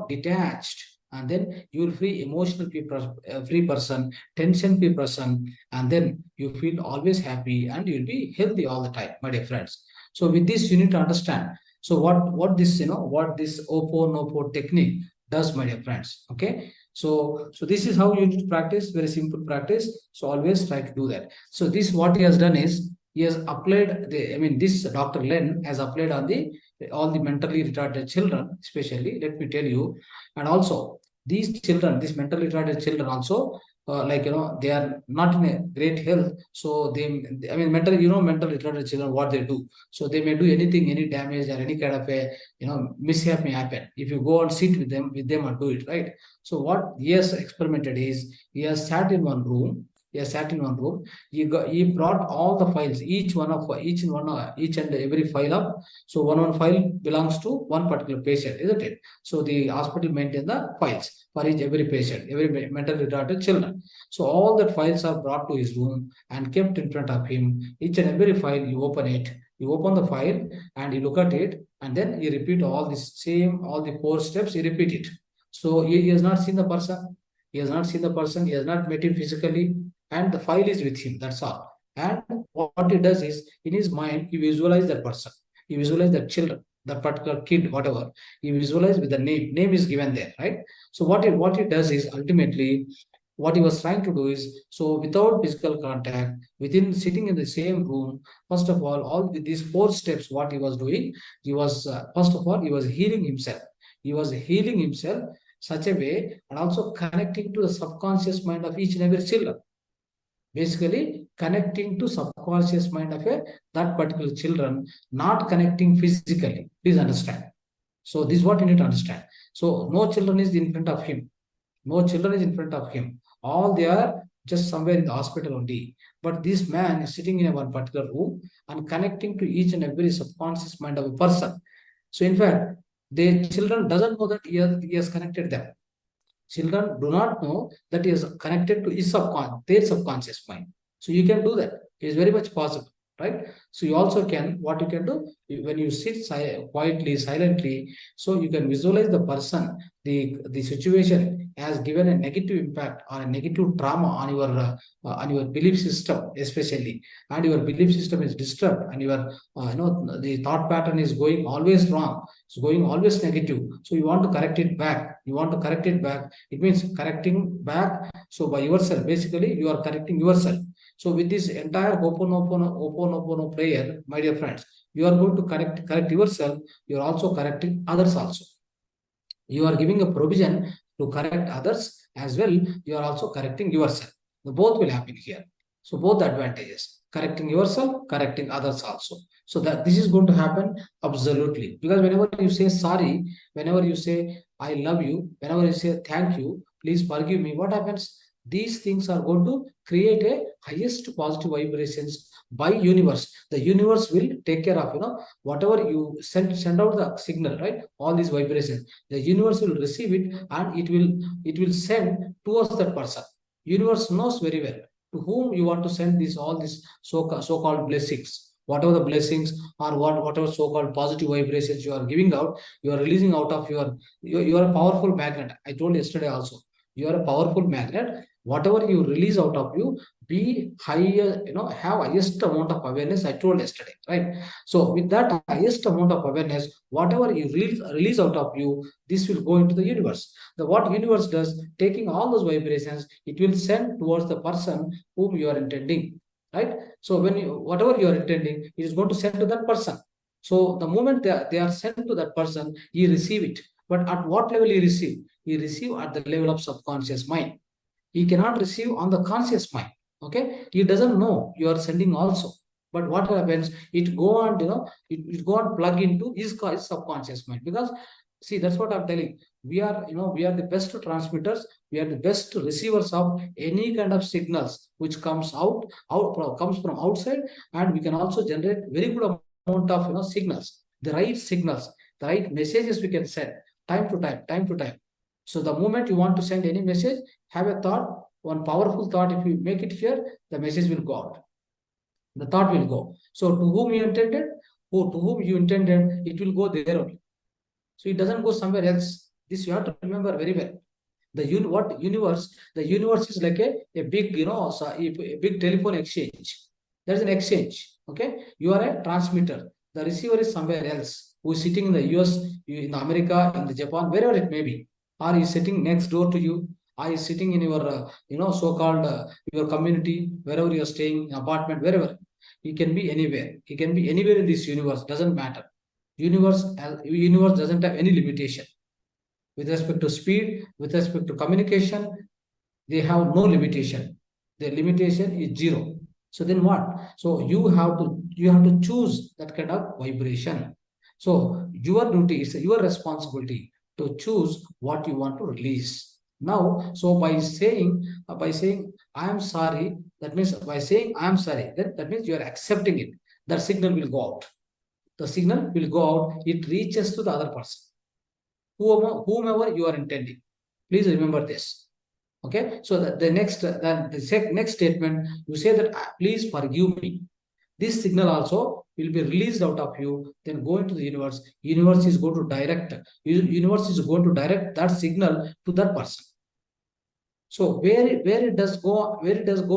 detached. And then you will feel emotional free person, tension free person, and then you feel always happy and you'll be healthy all the time, my dear friends. So with this, you need to understand So what this what this Hoponopono technique does, my dear friends. Okay. So this is how you need to practice. Very simple practice. So always try to do that. So this what he has done is he has applied the. I mean, this Dr. Len has applied on the all the mentally retarded children, especially. Let me tell you, and also these children, these mentally retarded children also. Like they are not in a great health, so they, I mean, mental retarded children, what they do, so they may do anything, any damage or any kind of a mishap may happen if you go and sit with them and do it, right? So what he has experimented is he has sat in one room. He has sat in one room. He brought all the files, each and every file up. So one file belongs to one particular patient, isn't it? So the hospital maintain the files for every patient, every mentally retarded children. So all the files are brought to his room and kept in front of him. Each and every file, you open it. You open the file and you look at it, and then you repeat all the 4 steps. You repeat it. So he has not seen the person. He has not seen the person. He has not met him physically, and the file is with him. That's all. And what he does is, in his mind, he visualizes that person. He visualizes that children, that particular kid, whatever. He visualizes with the name. Name is given there, right? So what he does is, ultimately, what he was trying to do is, so without physical contact, within sitting in the same room, first of all these 4 steps, what he was doing, he was first of all, he was healing himself. He was healing himself such a way, and also connecting to the subconscious mind of each and every children. Basically, connecting to subconscious mind of that particular children, not connecting physically. Please understand. So this is what you need to understand. So no children is in front of him. No children is in front of him. All they are just somewhere in the hospital only. But this man is sitting in a one particular room and connecting to each and every subconscious mind of a person. So in fact, the children doesn't know that he has connected them. Children do not know that he is connected to their subconscious mind. So you can do that. It is very much possible, right? So you also can, what you can do, when you sit quietly, silently, so you can visualize the person, the situation has given a negative impact or a negative trauma on your belief system, especially, and your belief system is disturbed, and your the thought pattern is going always wrong. It's going always negative. So you want to correct it back. You want to correct it back. It means correcting back. So by yourself, basically, you are correcting yourself. So with this entire Hoponopono prayer, my dear friends, you are going to correct yourself. You are also correcting others also. You are giving a provision to correct others as well. You are also correcting yourself. The both will happen here. So both advantages, correcting yourself, correcting others also. So that this is going to happen absolutely. Because whenever you say sorry, whenever you say I love you, whenever you say thank you, please forgive me, what happens? These things are going to create a highest positive vibrations by universe. The universe will take care of whatever you send out the signal, right? All these vibrations, the universe will receive it, and it will send towards that person. Universe knows very well to whom you want to send all these so-called blessings. Whatever the blessings or whatever so-called positive vibrations you are giving out, you are releasing out of you are a powerful magnet. I told yesterday also, you are a powerful magnet. Whatever you release out of you, be higher, have highest amount of awareness. I told yesterday, right? So with that highest amount of awareness, whatever you release out of you, this will go into the universe. The what universe does, taking all those vibrations, it will send towards the person whom you are intending, right? So when whatever you are intending, it is going to send to that person. So the moment they are sent to that person, he receive it. But at what level he receive? He receive at the level of subconscious mind. He cannot receive on the conscious mind. Okay, he doesn't know you are sending also. But what happens? It go on, it go on plug into his subconscious mind. Because see, that's what I'm telling. We are, we are the best transmitters. We are the best receivers of any kind of signals which comes comes from outside, and we can also generate very good amount of signals, the right signals, the right messages we can send time to time, time to time. So the moment you want to send any message, have a thought, one powerful thought. If you make it here, the message will go out. The thought will go. So to whom you intended, it will go there only. So it doesn't go somewhere else. This you have to remember very well. The universe is like a big, a big telephone exchange. There's an exchange. Okay, you are a transmitter. The receiver is somewhere else. who is sitting in the US, in America, in the Japan, wherever it may be, or is sitting next door to you, or is sitting in your, so-called your community, wherever you are staying, apartment, wherever. He can be anywhere. He can be anywhere in this universe. Doesn't matter. Universe doesn't have any limitation with respect to speed, with respect to communication. They have no limitation. The limitation is zero. So then what? So you have to choose that kind of vibration. So your duty is your responsibility to choose what you want to release. Now, so by saying I am sorry, that means by saying I am sorry, that means you are accepting it. That signal will go out. The signal will go out. It reaches to the other person, whomever you are intending. Please remember this. Okay, so the next statement, you say that please forgive me. This signal also will be released out of you, then go into the universe. Universe is going to direct that signal to that person. So where it does go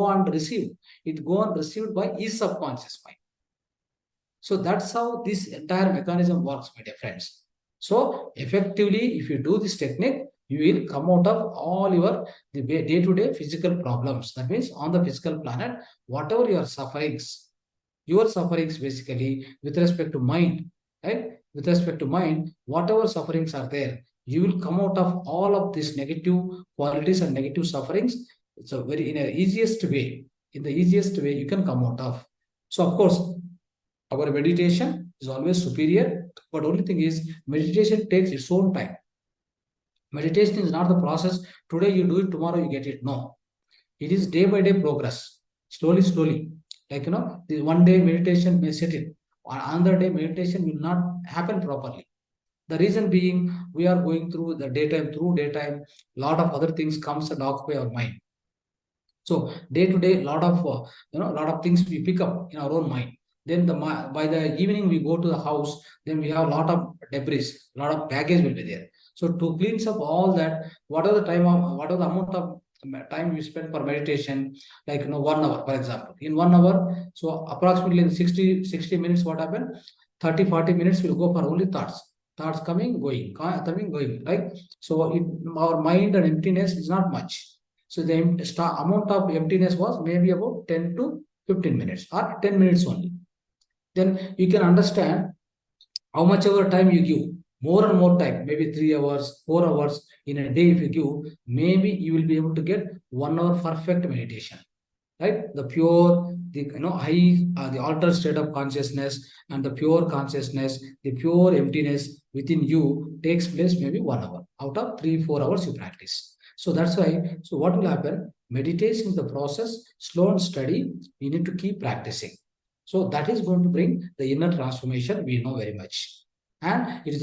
and receive, it go and received by his subconscious mind. So that's how this entire mechanism works, my dear friends. So effectively, if you do this technique, you will come out of all your day-to-day physical problems. That means on the physical planet, whatever your sufferings basically with respect to mind, right? With respect to mind, whatever sufferings are there, you will come out of all of these negative qualities and negative sufferings. It's in the easiest way you can come out of. So of course, our meditation is always superior, but only thing is meditation takes its own time. Meditation is not the process. Today you do it, tomorrow you get it. No, it is day by day progress. Slowly. Like, the one day meditation may set it. Another day meditation will not happen properly. The reason being, we are going through daytime, lot of other things comes and occupy our mind. So day to day, lot of things we pick up in our own mind. Then by the evening we go to the house, then we have a lot of debris, a lot of baggage will be there. So to clean up all that, what are the amount of time you spend for meditation, like 1 hour, for example. In 1 hour, so approximately in 60 minutes, what happened? 30-40 minutes will go for only thoughts coming, going, right? So our mind and emptiness is not much. So the amount of emptiness was maybe about 10 to 15 minutes or 10 minutes only. Then you can understand how much ever time you give, more and more time, maybe 3 hours, 4 hours in a day. If you give, maybe you will be able to get 1 hour perfect meditation, right? The pure, the altered state of consciousness and the pure consciousness, the pure emptiness within you takes place maybe 1 hour out of 3-4 hours you practice. So that's why, so what will happen? Meditation is the process, slow and steady. You need to keep practicing. So that is going to bring the inner transformation. We know very much, and it's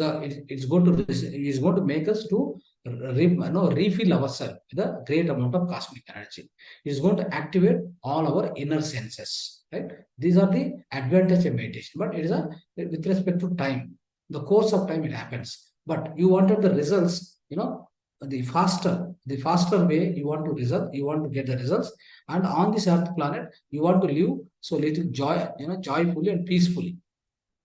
going to make us to refill ourselves with a great amount of cosmic energy. It's going to activate all our inner senses. Right? These are the advantage of meditation. But it is with respect to time, the course of time it happens. But you wanted the results. The faster way you want to get the results, and on this earth planet you want to live so little joyfully and peacefully,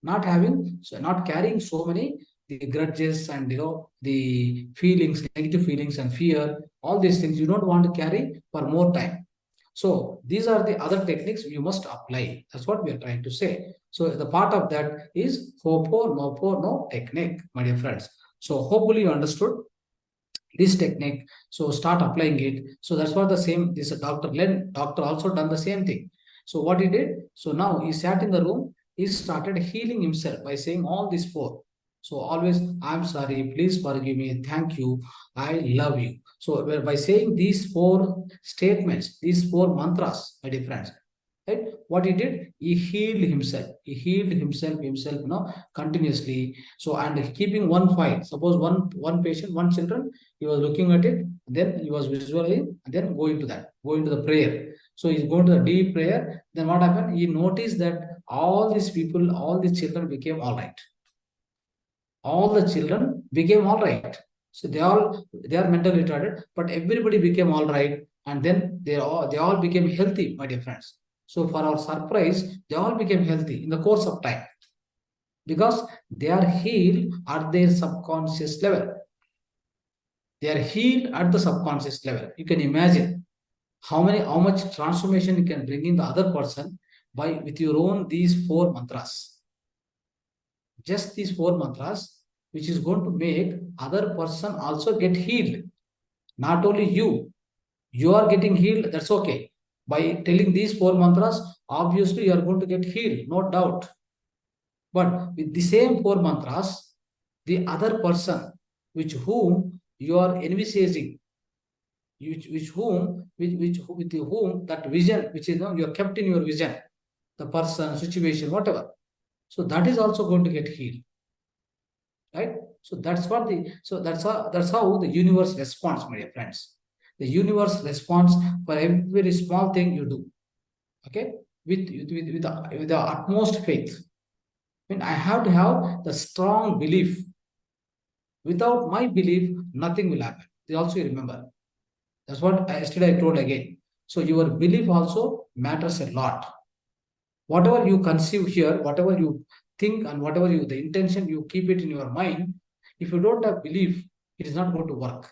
not carrying so many the grudges and the negative feelings and fear, all these things you don't want to carry for more time. So these are the other techniques you must apply. That's what we are trying to say. So the part of that is Hoponopono technique, my dear friends. So hopefully you understood this technique. So start applying it. So that's what this doctor also done the same thing. So what he did, so now he sat in the room, he started healing himself by saying all these 4. So always, I'm sorry, please forgive me, thank you, I love you. So by saying these 4 statements, these 4 mantras, my dear friends, right? What he did, he healed himself. Continuously. So, and keeping one file. Suppose one patient, one children, he was looking at it, then he was visualizing, and then go into the prayer. So he's going to the deep prayer. Then what happened? He noticed that all these people, all these children became all right. All the children became all right. So they are mentally retarded, but everybody became all right, and then they all became healthy, my dear friends. So for our surprise, they all became healthy in the course of time. because they are healed at their subconscious level. They are healed at the subconscious level. You can imagine how much transformation you can bring in the other person with your own these 4 mantras. Just these 4 mantras, which is going to make other person also get healed. Not only you are getting healed, that's okay. By telling these 4 mantras, obviously you are going to get healed, no doubt. But with the same 4 mantras, the other person with whom you are envisaging, with whom that vision, which is you are kept in your vision, the person, situation, whatever. So that is also going to get healed, right? So that's how the universe responds, my dear friends. The universe responds for every small thing you do. Okay, with the utmost faith. I mean, I have to have the strong belief. Without my belief, nothing will happen. They also remember. That's what yesterday I told again. So your belief also matters a lot. Whatever you conceive here, whatever you think, and whatever the intention, you keep it in your mind. If you don't have belief, it is not going to work.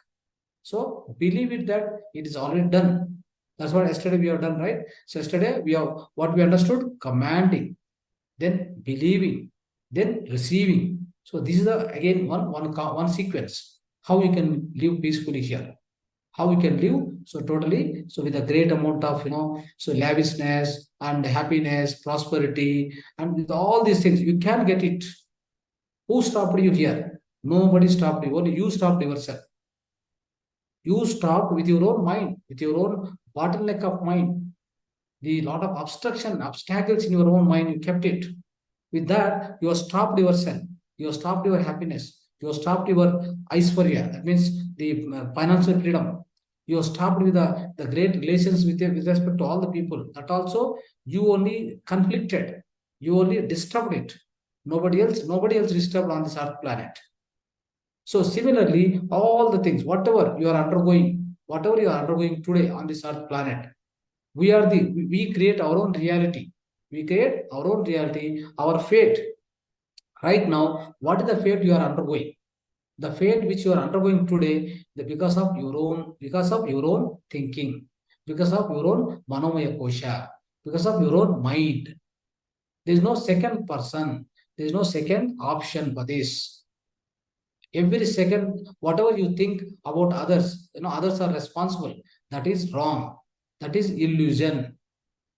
So believe it that it is already done. That's what yesterday we have done, right? So yesterday we have what we understood: commanding, then believing, then receiving. So this is the again one sequence. How you can live peacefully here. How you can live so totally, so with a great amount of so lavishness and happiness, prosperity, and with all these things you can get it. Who stopped you here? Nobody stopped you. Only you stopped yourself. You stopped with your own mind, with your own bottleneck of mind. The lot of obstruction, obstacles in your own mind, you kept it. With that, you have stopped yourself. You have stopped your happiness. You have stopped your aishwarya. That means the financial freedom. You have stopped with the great relations with respect to all the people. That also you only conflicted. You only disturbed it. Nobody else disturbed on this earth planet. So similarly, all the things, whatever you are undergoing today on this earth planet, we create our own reality. We create our own reality, our fate. Right now, what is the fate you are undergoing? The fate which you are undergoing today, because of your own thinking, because of your own manomaya kosha, because of your own mind. There is no second person. There is no second option for this. Every second, whatever you think about others, others are responsible. That is wrong. That is illusion.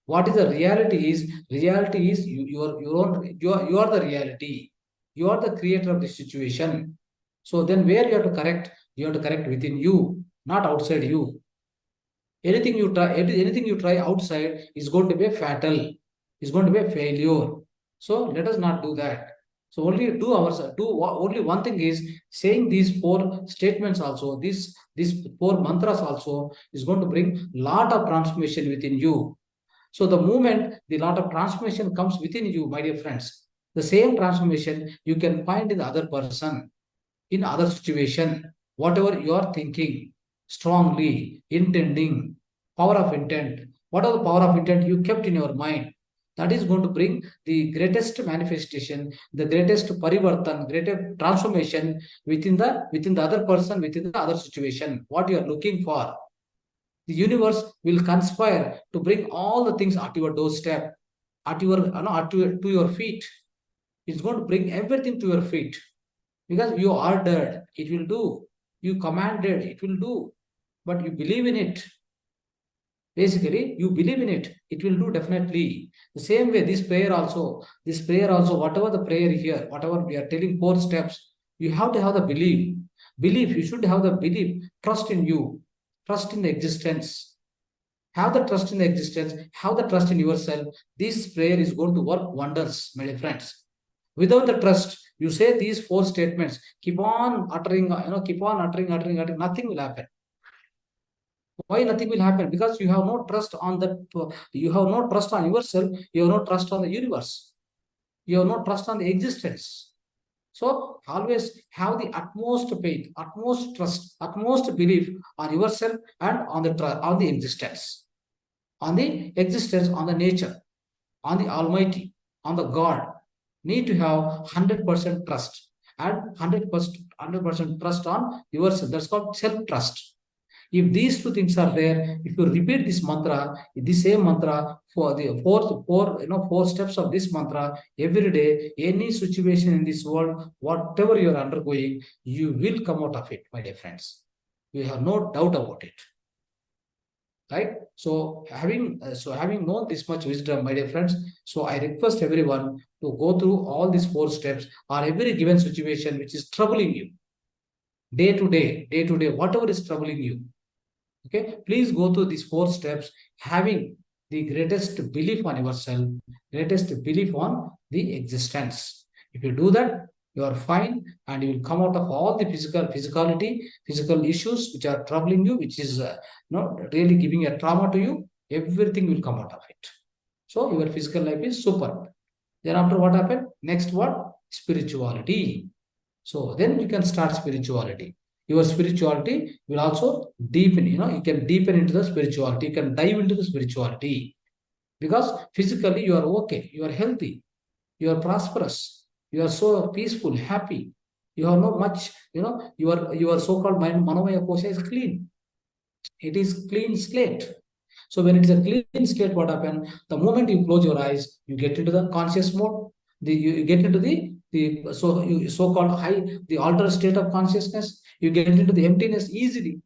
What is the reality is? Reality is you are the reality. You are the creator of the situation. So then where you have to correct? You have to correct within you, not outside you. Anything you try outside is going to be fatal, is going to be a failure. So let us not do that. So only only one thing is saying these 4 statements also, these 4 mantras also is going to bring lot of transformation within you. So the moment the lot of transformation comes within you, my dear friends, the same transformation you can find in the other person, in other situation, whatever you are thinking, strongly, intending, power of intent, whatever the power of intent you kept in your mind, that is going to bring the greatest manifestation, the greatest parivartan, greatest transformation within the other person, within the other situation, what you are looking for. The universe will conspire to bring all the things at your doorstep, to your feet. It's going to bring everything to your feet because you ordered, it will do. You commanded, it will do. But you believe in it. Basically, you believe in it. It will do definitely. The same way, this prayer also, whatever the prayer here, whatever we are telling 4 steps, you have to have the belief. Belief, you should have the belief, trust in you, trust in the existence. Have the trust in the existence, have the trust in yourself. This prayer is going to work wonders, my dear friends. Without the trust, you say these 4 statements, keep on uttering, nothing will happen. Why nothing will happen? Because you have no trust on you have no trust on yourself, you have no trust on the universe, you have no trust on the existence. So always have the utmost faith, utmost trust, utmost belief on yourself and on the existence, on the nature, on the Almighty, on the God. need to have 100% trust and 100% trust on yourself. That's called self-trust. If these two things are there, if you repeat this mantra, the same mantra for the four steps of this mantra every day, any situation in this world, whatever you are undergoing, you will come out of it, my dear friends. You have no doubt about it. Right? So having known this much wisdom, my dear friends, so I request everyone to go through all these 4 steps or every given situation which is troubling you. Day to day, whatever is troubling you. Okay, please go through these 4 steps, having the greatest belief on yourself, greatest belief on the existence. If you do that, you are fine, and you will come out of all the physical issues which are troubling you, which is really giving a trauma to you. Everything will come out of it. So your physical life is super. Then after, what happened? Next, what? Spirituality. So then you can start spirituality. Your spirituality will also deepen, you can deepen into the spirituality, you can dive into the spirituality. Because physically you are okay, you are healthy, you are prosperous, you are so peaceful, happy. You have no much, your so-called mind, Manomaya Kosha is clean. It is clean slate. So when it's a clean slate, what happens? The moment you close your eyes, you get into the conscious mode. You get into the so-called the altered state of consciousness. You get into the emptiness easily,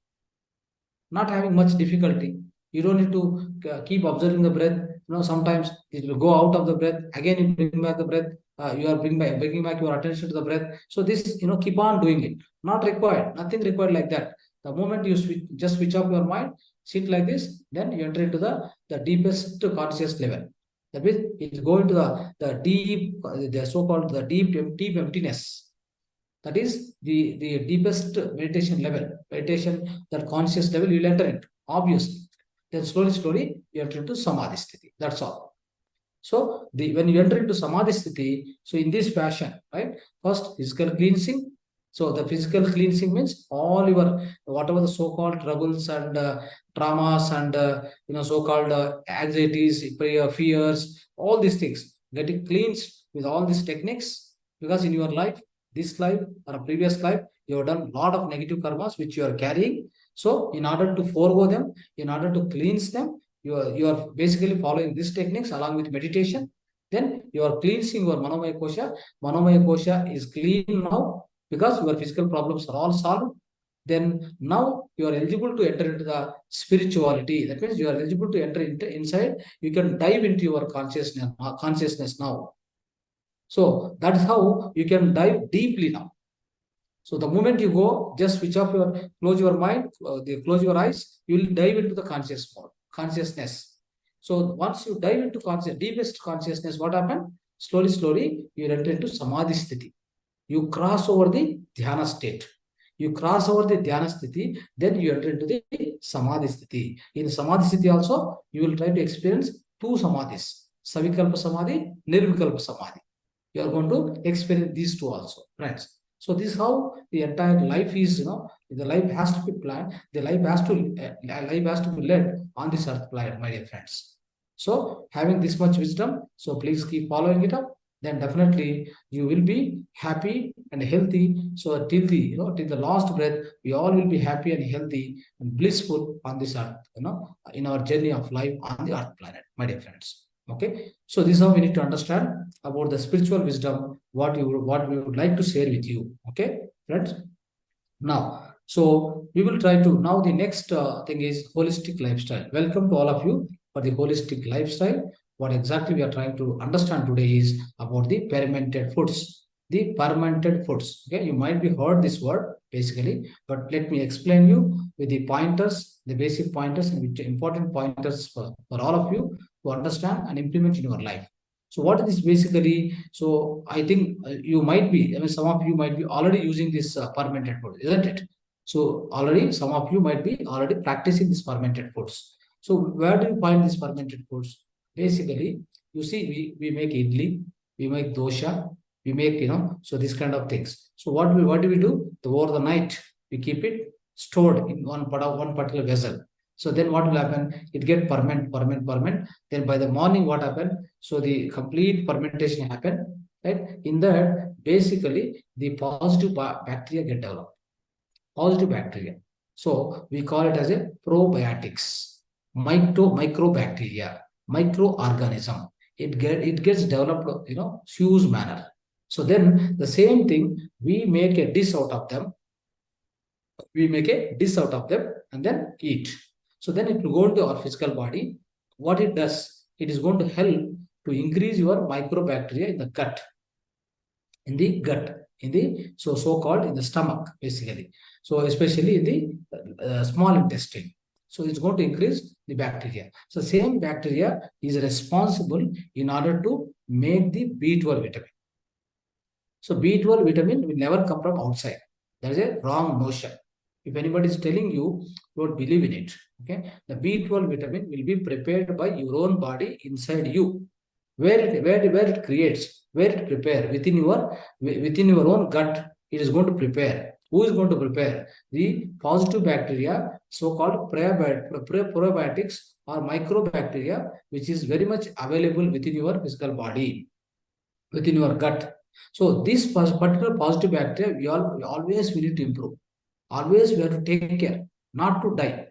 not having much difficulty. You don't need to keep observing the breath. Sometimes it will go out of the breath. Again, you bring back the breath. You are bringing back your attention to the breath. So this, keep on doing it. Not required. Nothing required like that. The moment you switch off your mind, sit like this, then you enter into the deepest conscious level. That means it go into the deep, the so-called the deep emptiness. That is the deepest meditation level. Meditation, that conscious level, you will enter it, obviously. Then slowly, you enter into samadhi sthiti. That's all. So when you enter into samadhi sthiti, so in this fashion, right? First, physical cleansing. So the physical cleansing means all your, whatever the so-called troubles and traumas and so-called anxieties, fears, all these things getting cleansed with all these techniques. Because in your life, this life or a previous life, you have done a lot of negative karmas which you are carrying. So in order to forego them, in order to cleanse them, you are basically following these techniques along with meditation. Then you are cleansing your Manomaya Kosha. Manomaya Kosha is clean now because your physical problems are all solved. Then now you are eligible to enter into the spirituality. That means you are eligible to enter inside. You can dive into your consciousness now. So that's how you can dive deeply now. So the moment you go, just close your mind, close your eyes, you will dive into the consciousness. So once you dive into deepest consciousness, what happens? Slowly, you enter into samadhi sthiti. You cross over the dhyana state. You cross over the dhyana sthiti, then you enter into the samadhi sthiti. In samadhi sthiti also, you will try to experience 2 samadhis: savikalpa samadhi, nirvikalpa samadhi. You are going to experience these 2 also, friends. So this is how the entire life is. The life has to be planned. The life has to be led on this earth planet, my dear friends. So having this much wisdom, so please keep following it up. Then definitely you will be happy and healthy. So till the last breath, we all will be happy and healthy and blissful on this earth. In our journey of life on the earth planet, my dear friends. Okay, so this is how we need to understand about the spiritual wisdom, what we would like to share with you. Okay, friends. Now, so we will try to, now the next thing is holistic lifestyle. Welcome to all of you for the holistic lifestyle. What exactly we are trying to understand today is about the fermented foods. The fermented foods. Okay, you might be heard this word basically, but let me explain you with the pointers, the basic pointers and important pointers for all of you to understand and implement in your life. So what is this basically? So I think you might be, some of you might be already using this fermented food, isn't it? So already some of you might be already practicing this fermented foods. So where do you find these fermented foods? Basically, you see, we make idli, we make dosha, we make, so this kind of things. So what do we do? Over the night, we keep it stored in one particular vessel. So then what will happen? It get ferment. Then by the morning, what happened? So the complete fermentation happen. right? In that, basically, the positive bacteria get developed. Positive bacteria. So we call it as a probiotics, microbacteria, microorganism. It gets developed, huge manner. So then the same thing, we make a dish out of them. We make a dish out of them and then eat. So then it will go into our physical body. What it does, it is going to help to increase your microbacteria in the gut, in the so-called in the stomach, basically. So especially in the small intestine. So it's going to increase the bacteria. So same bacteria is responsible in order to make the B12 vitamin. So B12 vitamin will never come from outside. That is a wrong notion. If anybody is telling you, don't believe in it. Okay, the B12 vitamin will be prepared by your own body inside you, where it creates, where it prepare within your own gut. It is going to prepare. Who is going to prepare? The positive bacteria, so-called probiotics or microbacteria, which is very much available within your physical body, within your gut. So this particular positive bacteria, we need to improve. Always we have to take care, not to die.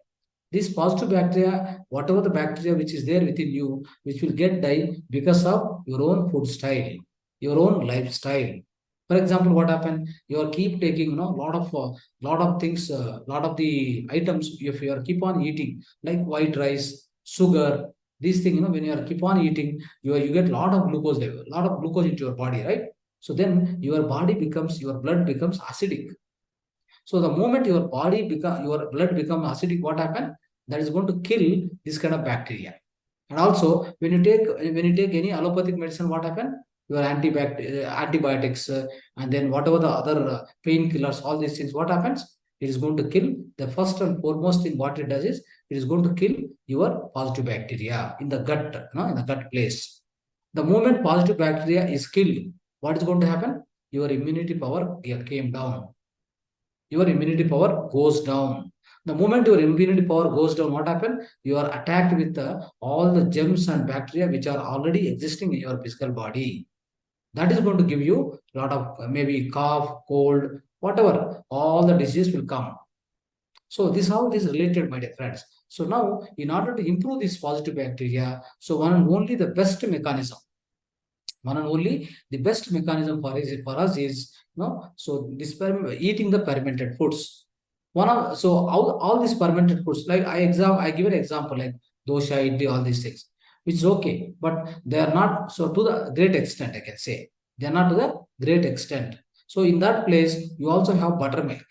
This positive bacteria, whatever the bacteria which is there within you, which will get die because of your own food style, your own lifestyle. For example, what happened? You are keep taking, lot of things, lot of the items. If you are keep on eating like white rice, sugar, these things, when you are keep on eating, you get lot of glucose level, lot of glucose into your body, right? So then your blood becomes acidic. So the moment your blood become acidic, what happens? That is going to kill this kind of bacteria. And also, when you take any allopathic medicine, what happens? Your antibiotics, and then whatever the other painkillers, all these things, what happens? It is going to kill. The first and foremost thing what it does is it is going to kill your positive bacteria in the gut, in the gut place. The moment positive bacteria is killed, what is going to happen? Your immunity power came down. Your immunity power goes down. The moment your immunity power goes down, what happens? You are attacked with all the germs and bacteria which are already existing in your physical body. That is going to give you a lot of maybe cough, cold, whatever. All the diseases will come. So this is how it is related, my dear friends. So now, in order to improve this positive bacteria, so one and only the best mechanism, for us is, so this eating the fermented foods. All these fermented foods, like I give an example like dosha, idli, all these things, which is okay, but they are not so to the great extent, I can say. They are not to the great extent. So in that place, you also have buttermilk.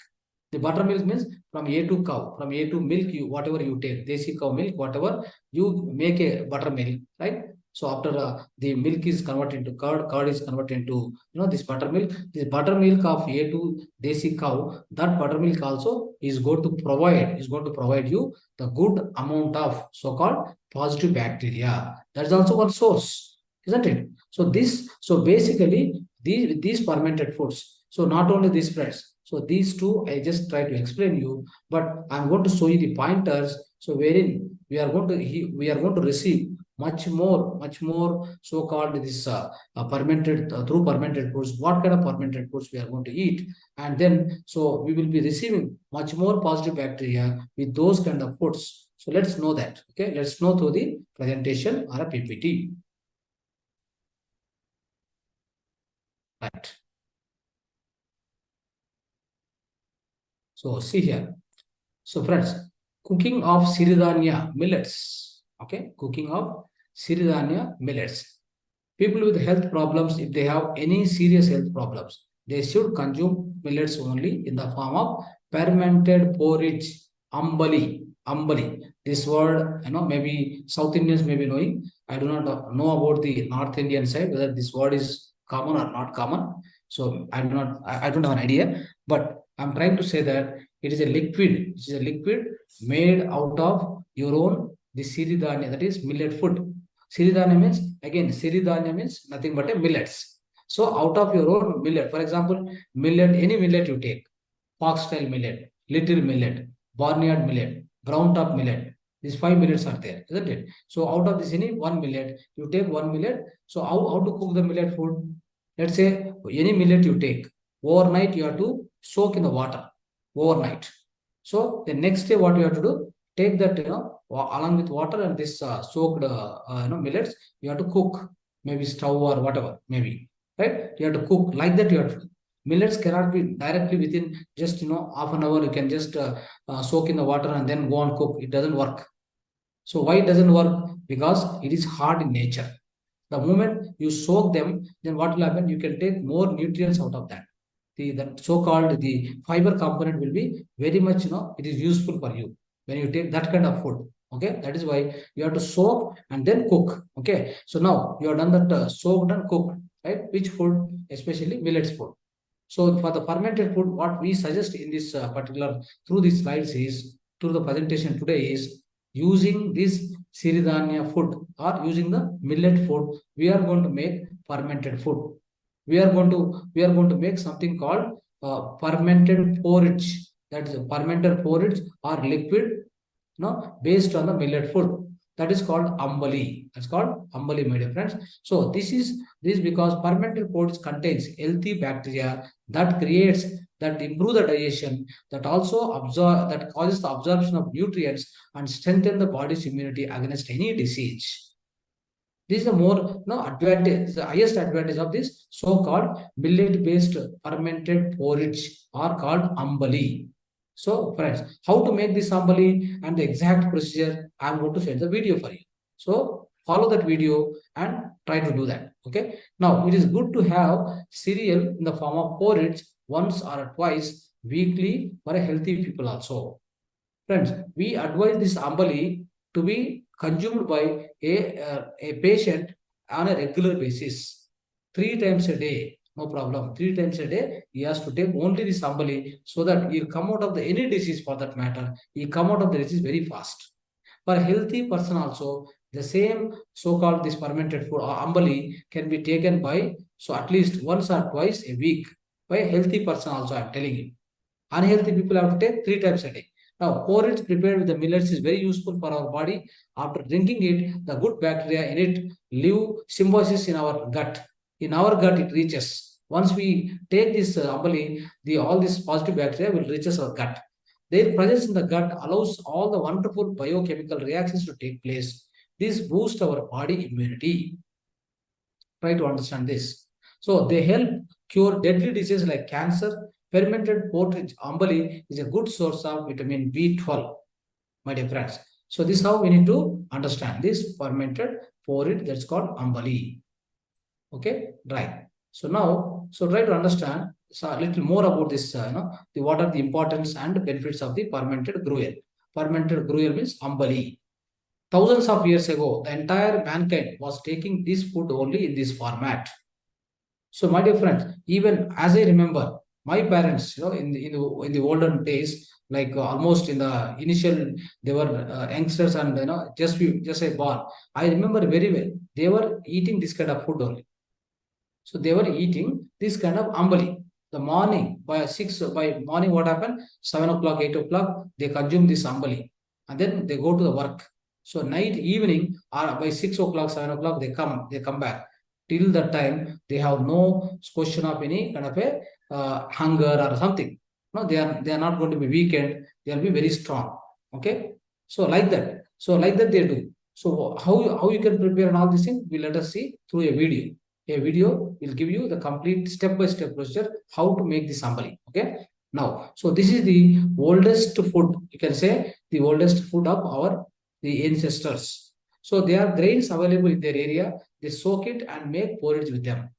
The buttermilk means from A to cow, from A to milk, whatever you take, desi cow milk, whatever you make a buttermilk, right? So after the milk is converted into curd is converted into this buttermilk. This buttermilk of A to desi cow, that buttermilk also is going to provide you the good amount of so-called positive bacteria. That is also one source, isn't it? So basically these fermented foods. So not only these friends. So these two I just try to explain you, but I'm going to show you the pointers. So wherein we are going to receive much more so-called this fermented through fermented foods. What kind of fermented foods we are going to eat, and then so we will be receiving much more positive bacteria with those kind of foods. So let's know that. Okay, let's know through the presentation or a PPT. Right. So see here. So friends, cooking of Siridhanya millets. Okay, cooking of Siridhanya millets. People with health problems, if they have any serious health problems, they should consume millets only in the form of fermented porridge, Ambali. Ambali. This word, maybe South Indians may be knowing. I do not know about the North Indian side, whether this word is common or not common. So I don't have an idea. But I'm trying to say that it is a liquid. It is a liquid made out of your own the siridhanya, that is millet food. Siridhanya means nothing but a millets. So out of your own millet, for example, millet, any millet you take, foxtail millet, little millet, barnyard millet, ground top millet. These 5 millets are there, isn't it? So out of this any one millet, you take one millet. So how to cook the millet food? Let's say any millet you take, overnight you have to soak in the water, overnight. So the next day what you have to do, take that, along with water and this soaked, millets, you have to cook, maybe stove or whatever, maybe, right? You have to cook like that. You have to. Millets cannot be directly within just, half an hour. You can just soak in the water and then go and cook. It doesn't work. So why it doesn't work? Because it is hard in nature. The moment you soak them, then what will happen? You can take more nutrients out of that. The so-called the fiber component will be very much, it is useful for you when you take that kind of food. Okay, that is why you have to soak and then cook. Okay, so now you have done that soaked and cooked, right? Which food? Especially millets food. So for the fermented food, what we suggest in this particular through these slides is, through the presentation today is, using this Siridhanya food or using the millet food, we are going to make fermented food. We are going to make something called fermented porridge. That is a fermented porridge or liquid, based on the millet food. That is called Ambali. That's called Ambali, my dear friends. So this because fermented porridge contains healthy bacteria that improve the digestion, that also absorb, that causes the absorption of nutrients and strengthen the body's immunity against any disease. This is the more advantage, the highest advantage of this so-called millet-based fermented porridge or called Ambali. So, friends, how to make this Ambali and the exact procedure, I am going to send the video for you. So, follow that video and try to do that. Okay. Now, it is good to have cereal in the form of porridge once or twice weekly for a healthy people also. Friends, we advise this Ambali to be consumed by a patient on a regular basis, 3 times a day. No problem. 3 times a day, he has to take only this Ambali so that he come out of the any disease for that matter. He come out of the disease very fast. For a healthy person also, the same so-called this fermented food or Ambali can be taken by, so at least once or twice a week by a healthy person also, I am telling you. Unhealthy people have to take 3 times a day. Now, porridge prepared with the millets is very useful for our body. After drinking it, the good bacteria in it leave symbiosis in our gut. In our gut, it reaches. Once we take this Ambali, all this positive bacteria will reach our gut. Their presence in the gut allows all the wonderful biochemical reactions to take place. This boosts our body immunity. Try to understand this. So they help cure deadly diseases like cancer. Fermented porridge Ambali is a good source of vitamin B12, my dear friends. So this is how we need to understand this fermented porridge, that's called Ambali. Okay, right. So now, so try to understand a little more about this, what are the importance and benefits of the fermented gruel. Fermented gruel means Ambali. Thousands of years ago, the entire mankind was taking this food only in this format. So, my dear friends, even as I remember, my parents, in the olden days, like almost in the initial, they were youngsters and just a born. I remember very well. They were eating this kind of food only. So they were eating this kind of Ambali. The morning by morning, what happened? 7 o'clock, 8 o'clock, they consume this Ambali, and then they go to the work. So night, evening, by 6 o'clock, 7 o'clock, they come back. Till that time, they have no question of any kind of a hunger or something. No, they are not going to be weakened. They will be very strong. Okay. So like that. They do. So how you can prepare and all these things, we let us see through a video. A video will give you the complete step-by-step procedure how to make this Ambali. Okay. Now, so this is the oldest food. You can say the oldest food of the ancestors. So there are grains available in their area. They soak it and make porridge with them.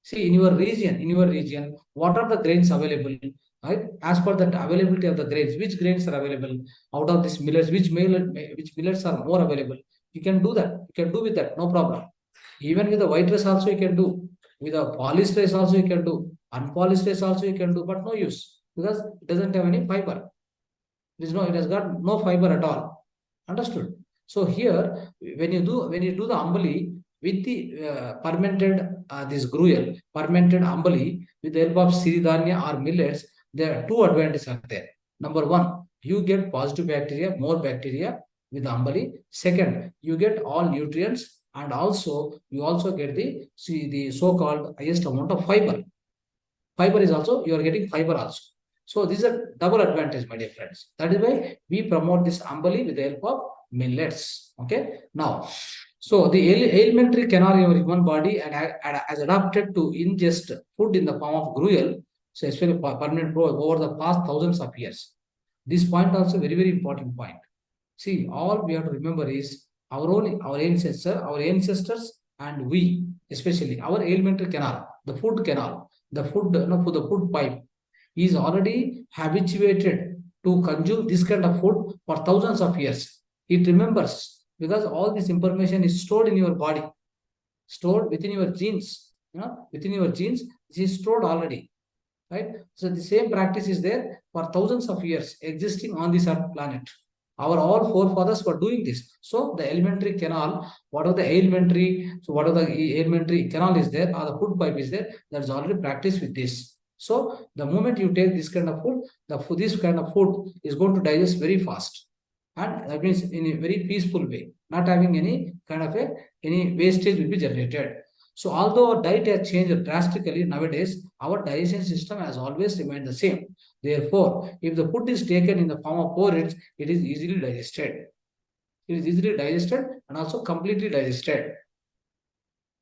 See, in your region, what are the grains available? Right? As per that availability of the grains, which grains are available out of this millets, which millets are more available? You can do that. You can do with that, no problem. Even with the white rice also you can do. With a polished rice also you can do. Unpolished rice also you can do, but no use because it doesn't have any fiber. It has got no fiber at all. Understood? So here, when you do the Ambali with the fermented this gruel, fermented Ambali with the help of Siridhanya or millets, there are two advantages are there. Number one, you get positive bacteria, more bacteria with Ambali. Second, you get all nutrients and also you also get the so-called highest amount of fiber. Fiber is also, you are getting fiber also. So this is a double advantage, my dear friends. That is why we promote this Ambali with the help of millets. Okay. Now, so the alimentary canal in your human body and has adapted to ingest food in the form of gruel, so especially permanent growth over the past thousands of years. This point also very, very important point. See, all we have to remember is our ancestors, and we, especially our alimentary canal, the food canal, the food, the food pipe is already habituated to consume this kind of food for thousands of years. It remembers because all this information is stored in your body, stored within your genes. Within your genes, this is stored already, right? So the same practice is there for thousands of years existing on this earth planet. Our all forefathers were doing this. So the elementary canal, whatever the elementary canal is there, or the food pipe is there, that is already practiced with this. So the moment you take this kind of food, this kind of food is going to digest very fast. And that means in a very peaceful way, not having any kind of any wastage will be generated. So although our diet has changed drastically nowadays, our digestion system has always remained the same. Therefore, if the food is taken in the form of porridge, it is easily digested. It is easily digested and also completely digested.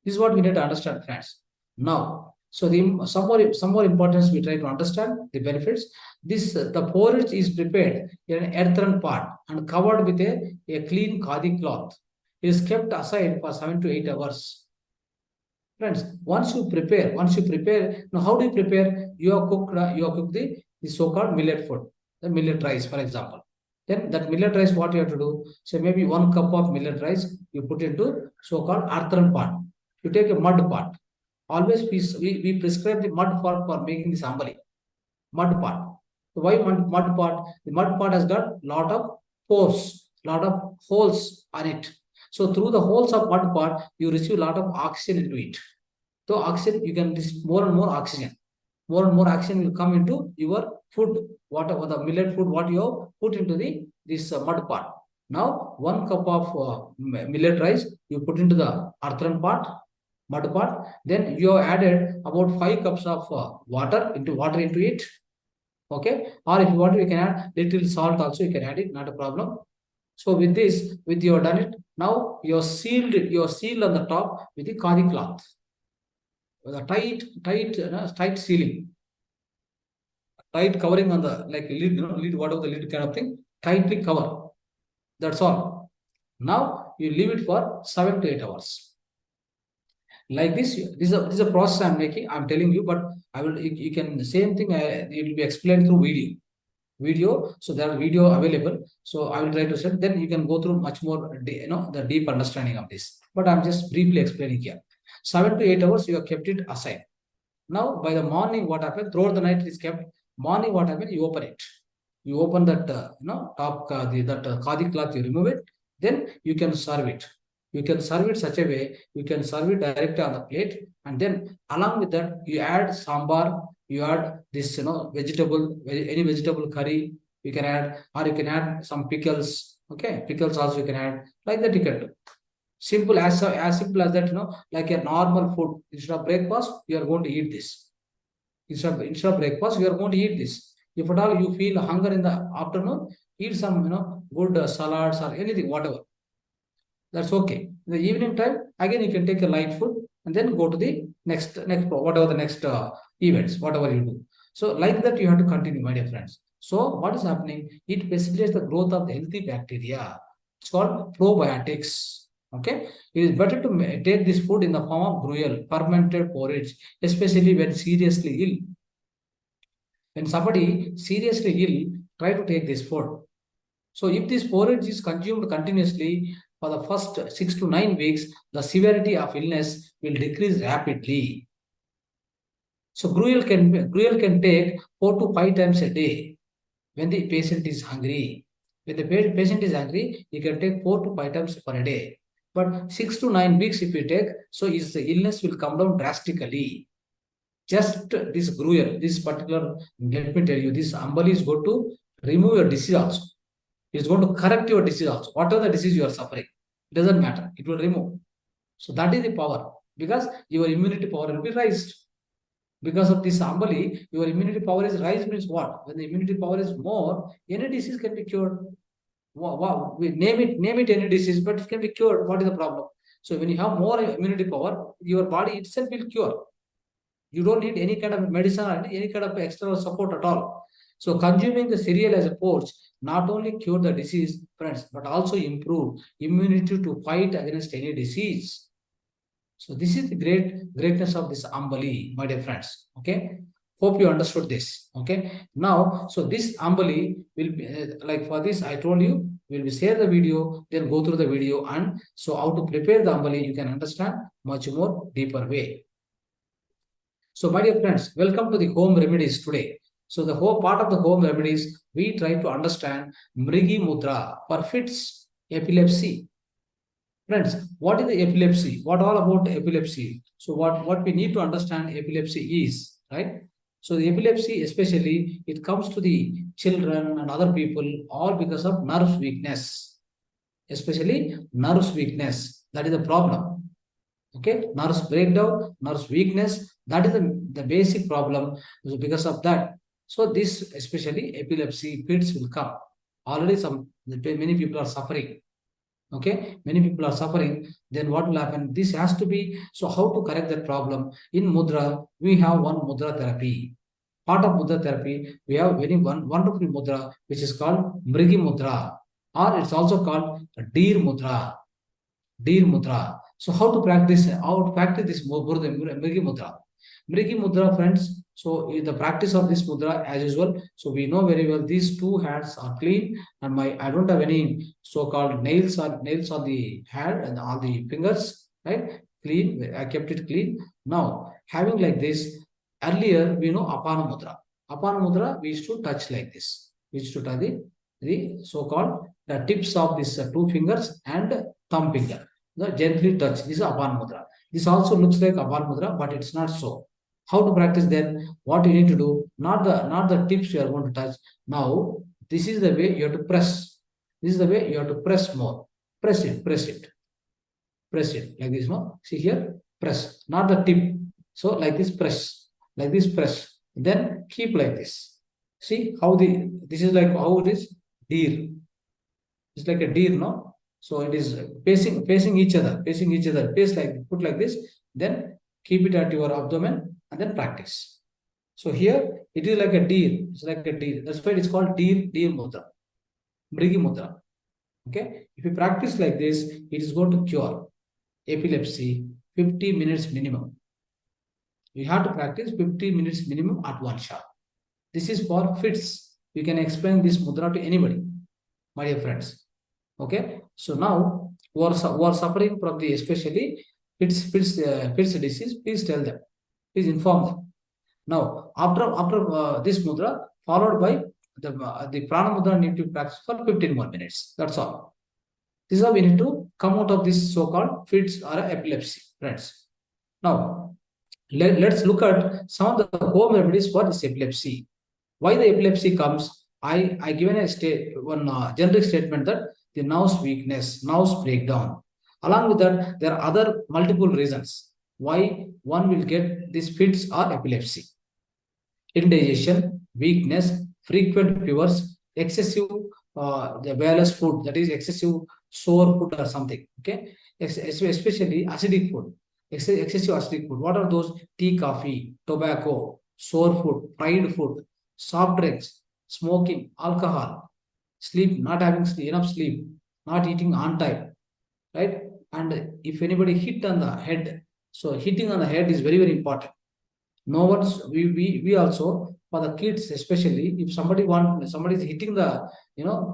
This is what we need to understand, friends. Now, so some more importance we try to understand the benefits. The porridge is prepared in an earthen pot and covered with a clean khadi cloth. It is kept aside for 7 to 8 hours. Friends, once you prepare, now how do you prepare? You have cooked the so-called millet food, the millet rice, for example. Then that millet rice, what you have to do? So maybe 1 cup of millet rice, you put into so-called earthen pot. You take a mud pot. Always we prescribe the mud pot for making this ambali. Mud pot. So why mud pot? The mud pot has got lot of pores, lot of holes on it. So through the holes of mud pot, you receive a lot of oxygen into it. So oxygen, you can receive more and more oxygen. More and more oxygen will come into your food, whatever the millet food, what you have put into this mud pot. Now, 1 cup of millet rice, you put into the earthen pot, mud pot. Then you have added about 5 cups of water into it. Okay. Or if you want, you can add little salt also, you can add it, not a problem. So with this, you have done it. Now you're sealed on the top with the khadi cloth. With a tight sealing. Tight covering on the lid, whatever the lid kind of thing, tightly cover. That's all. Now you leave it for 7 to 8 hours. Like this is a process I'm making. I'm telling you, but you can, the same thing it will be explained through video. So there are video available. So I will try to set. Then you can go through much more, the deep understanding of this. But I'm just briefly explaining here. 7 to 8 hours you have kept it aside. Now by the morning, what happened? Throughout the night it is kept. Morning, what happened? You open it. You open that top that khadi cloth. You remove it. Then you can serve it. You can serve it such a way. You can serve it directly on the plate, and then along with that you add sambar. You add this any vegetable curry you can add, or you can add some pickles. Okay, pickles also you can add. Like that you can do. Simple as simple as that. Like a normal food. Instead of breakfast, you are going to eat this. Instead of breakfast, you are going to eat this. If at all you feel hunger in the afternoon, eat some good salads or anything, whatever. That's okay. In the evening time, again you can take a light food and then go to the next whatever the next events, whatever you do. So like that you have to continue, my dear friends. So what is happening? It facilitates the growth of the healthy bacteria. It's called probiotics. Okay, it is better to take this food in the form of gruel, fermented porridge, especially when seriously ill. When somebody seriously ill, try to take this food. So if this porridge is consumed continuously for the first 6 to 9 weeks, the severity of illness will decrease rapidly. So gruel can take 4 to 5 times a day when the patient is hungry. When the patient is hungry, you can take 4 to 5 times per day. But 6 to 9 weeks if you take, so his illness will come down drastically. Just this gruel, this particular, let me tell you, this Ambali is going to remove your disease also. It's going to correct your disease also. Whatever the disease you are suffering, it doesn't matter. It will remove. So that is the power, because your immunity power will be raised. Because of this Ambali, your immunity power is raised means what? When the immunity power is more, any disease can be cured. Wow, we name it any disease, but it can be cured. What is the problem? So when you have more immunity power, your body itself will cure. You don't need any kind of medicine or any kind of external support at all. So consuming the cereal as a porch not only cure the disease, friends, but also improve immunity to fight against any disease. So this is the greatness of this Ambali, my dear friends. Okay. Hope you understood this. Okay. Now, so this Ambali will be like for this, I told you, we'll be share the video, then go through the video, and so how to prepare the Ambali, you can understand much more deeper way. So, my dear friends, welcome to the home remedies today. So, the whole part of the home remedies, we try to understand Mrigi Mudra for fits, epilepsy. Friends, what is the epilepsy? What all about epilepsy? So, what we need to understand epilepsy is, right? So, the epilepsy, especially, it comes to the children and other people, all because of nerve weakness, especially nerve weakness. That is the problem. Okay, nerves breakdown, nerves weakness, that is the basic problem. So because of that, so this especially epilepsy fits will come. Already many people are suffering. Okay, many people are suffering. Then what will happen? This has to be, so how to correct that problem? In Mudra, we have one Mudra therapy. Part of Mudra therapy, we have one wonderful Mudra, which is called Mrigi Mudra, or it's also called Deer Mudra. Deer Mudra. So how to practice this Mrigi Mudra? Mrigi Mudra, friends. So in the practice of this mudra, as usual, so we know very well these two hands are clean, and I don't have any so-called nails on the hand and on the fingers, right? Clean. I kept it clean. Now having like this, earlier we know Apana Mudra. Apana Mudra, we used to touch like this. We used to touch the so-called the tips of these two fingers and thumb finger. Gently touch. This is Apana Mudra. This also looks like Apana Mudra, but it's not so. How to practice then? What you need to do? Not the tips you are going to touch. Now, this is the way you have to press. This is the way you have to press more. Press it, press it. Press it. Like this, no? See here? Press. Not the tip. So like this, press. Like this, press. Then keep like this. See how this is like how it is? Deer. It's like a deer, no? So it is facing each other, face like, put like this, then keep it at your abdomen and then practice. So here it is like a deer, it's like a deer. That's why it's called deer mudra, Mrigi Mudra. Okay, if you practice like this, it is going to cure epilepsy 50 minutes minimum. You have to practice 50 minutes minimum at one shot. This is for fits. You can explain this mudra to anybody, my dear friends. Okay, so now who are suffering from the especially fits disease, please tell them, please inform them. Now after this mudra, followed by the prana mudra, need to practice for 15 more minutes. That's all. This is how we need to come out of this so-called fits or epilepsy, friends. Now let's look at some of the home remedies for this epilepsy. Why the epilepsy comes? I given one generic statement that the nerves weakness, nerves breakdown. Along with that, there are other multiple reasons why one will get these fits or epilepsy. Indigestion, weakness, frequent fevers, excessive the various food, that is excessive sour food or something. Okay, especially acidic food, excessive acidic food. What are those? Tea, coffee, tobacco, sour food, fried food, soft drinks, smoking, alcohol, sleep, not having enough sleep, not eating on time, right? And if anybody hit on the head, so hitting on the head is very, very important. No one's, we also, for the kids especially, if somebody is hitting the,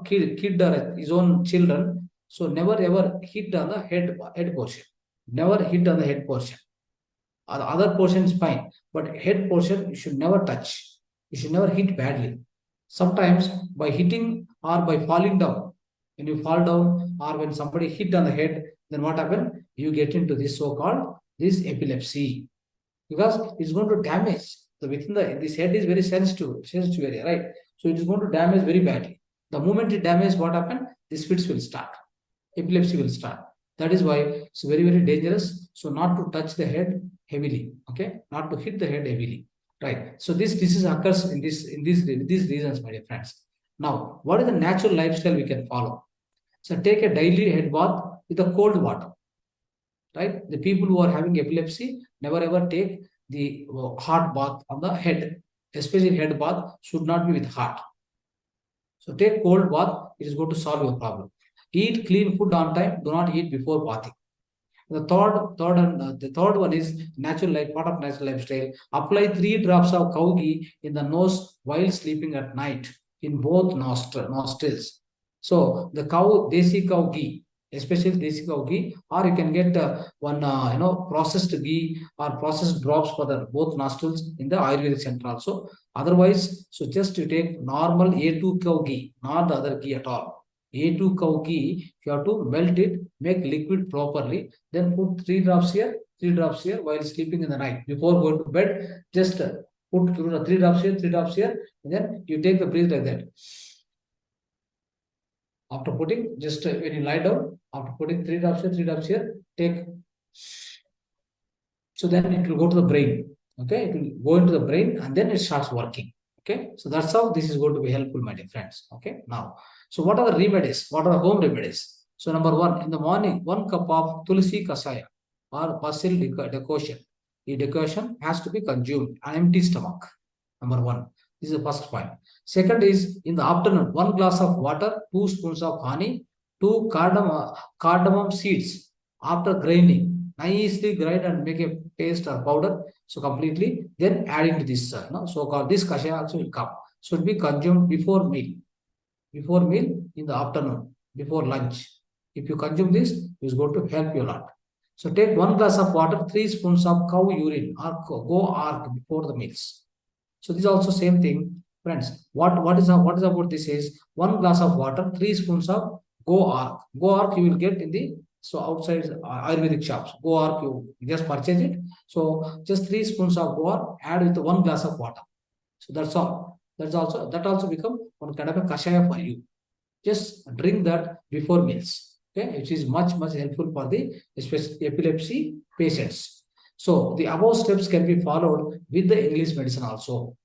kid or his own children, so never ever hit on the head portion. Never hit on the head portion. The other portion is fine, but head portion you should never touch. You should never hit badly. Sometimes by hitting or by falling down, when you fall down or when somebody hit on the head, then what happens? You get into this so-called this epilepsy, because it's going to damage. So within this head is very sensitive area, right? So it is going to damage very badly. The moment it damages, what happens? These fits will start. Epilepsy will start. That is why it's very, very dangerous. So not to touch the head heavily, okay? Not to hit the head heavily, right? So this disease occurs in these reasons, my dear friends. Now, what is the natural lifestyle we can follow? So take a daily head bath with a cold water, right? The people who are having epilepsy never ever take the hot bath on the head, especially head bath should not be with hot. So take cold bath, it is going to solve your problem. Eat clean food on time, do not eat before bathing. The third one is natural life, part of natural lifestyle. Apply 3 drops of cow ghee in the nose while sleeping at night in both nostrils. So the desi cow ghee, especially desi cow ghee, or you can get one processed ghee or processed drops for the both nostrils in the Ayurvedic center also. Otherwise, so just you take normal A2 cow ghee, not the other ghee at all. A2 cow ghee, you have to melt it, make liquid properly, then put 3 drops here, 3 drops here while sleeping in the night. Before going to bed, just put 3 drops here, 3 drops here, and then you take the breath like that. After putting, just when you lie down, after putting 3 drops here, 3 drops here, take. So then it will go to the brain. Okay, it will go into the brain and then it starts working. Okay, so that's how this is going to be helpful, my dear friends. Okay, now, so what are the remedies? What are the home remedies? So number 1, in the morning, 1 cup of tulsi kasaya or basil decoction. The decoction has to be consumed on empty stomach. Number 1. This is the first point. Second is in the afternoon, 1 glass of water, 2 spoons of honey, 2 cardamom seeds after grinding. Nicely grind and make a paste or powder. So completely, then add into this. So called this kashaya also will come. So it will be consumed before meal. Before meal in the afternoon, before lunch. If you consume this, it is going to help you a lot. So take 1 glass of water, 3 spoons of cow urine or go arc before the meals. So this is also same thing, friends. What is about this is 1 glass of water, 3 spoons of go arc. Go arc you will get in the outside Ayurvedic shops. Go arc you just purchase it. So just 3 spoons of go arc add with 1 glass of water. So that's all. That also become one kind of a kashaya for you. Just drink that before meals. Okay, which is much helpful for the especially epilepsy patients. So the above steps can be followed with the English medicine also.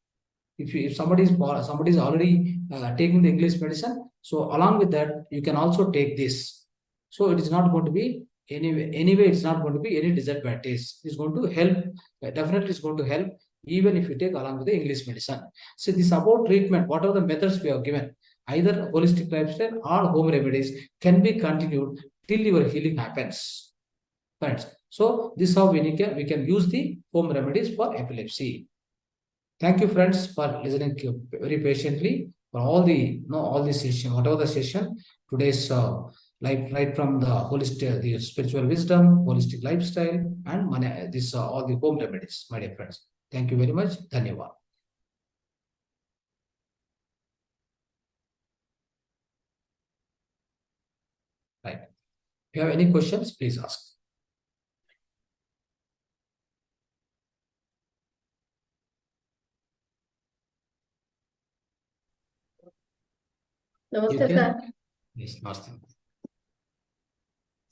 If somebody is already taking the English medicine, so along with that you can also take this. So it is not going to be anyway it's not going to be any disadvantage. It's going to help. Definitely it's going to help even if you take along with the English medicine. So this about treatment, what are the methods we have given? Either holistic lifestyle or home remedies can be continued till your healing happens. Friends. So this is how we can use the home remedies for epilepsy. Thank you, friends, for listening very patiently for all the session, whatever the session today's right from the holistic, the spiritual wisdom, holistic lifestyle, and this all the home remedies, my dear friends. Thank you very much. Dhanyavad. Right. If you have any questions, please ask. Namaste, sir. Yes, namaste.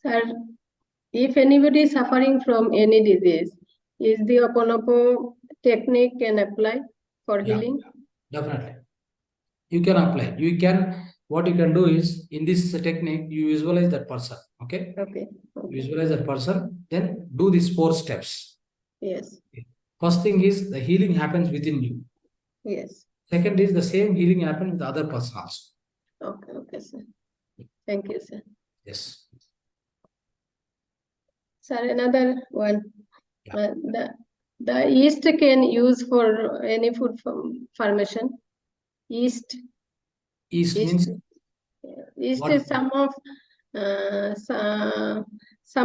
Sir, if anybody is suffering from any disease, is the Hoponopono technique can apply for healing? Definitely. You can apply. What you can do is, in this technique, you visualize that person. Okay? Okay. Visualize that person, then do these 4 steps. Yes. First thing is the healing happens within you. Yes. Second is the same healing happens with the other person also. Okay, sir. Thank you, sir. Yes. Sir, another one. Yeah. The yeast can use for any food formation. Yeast means yeast what? Is some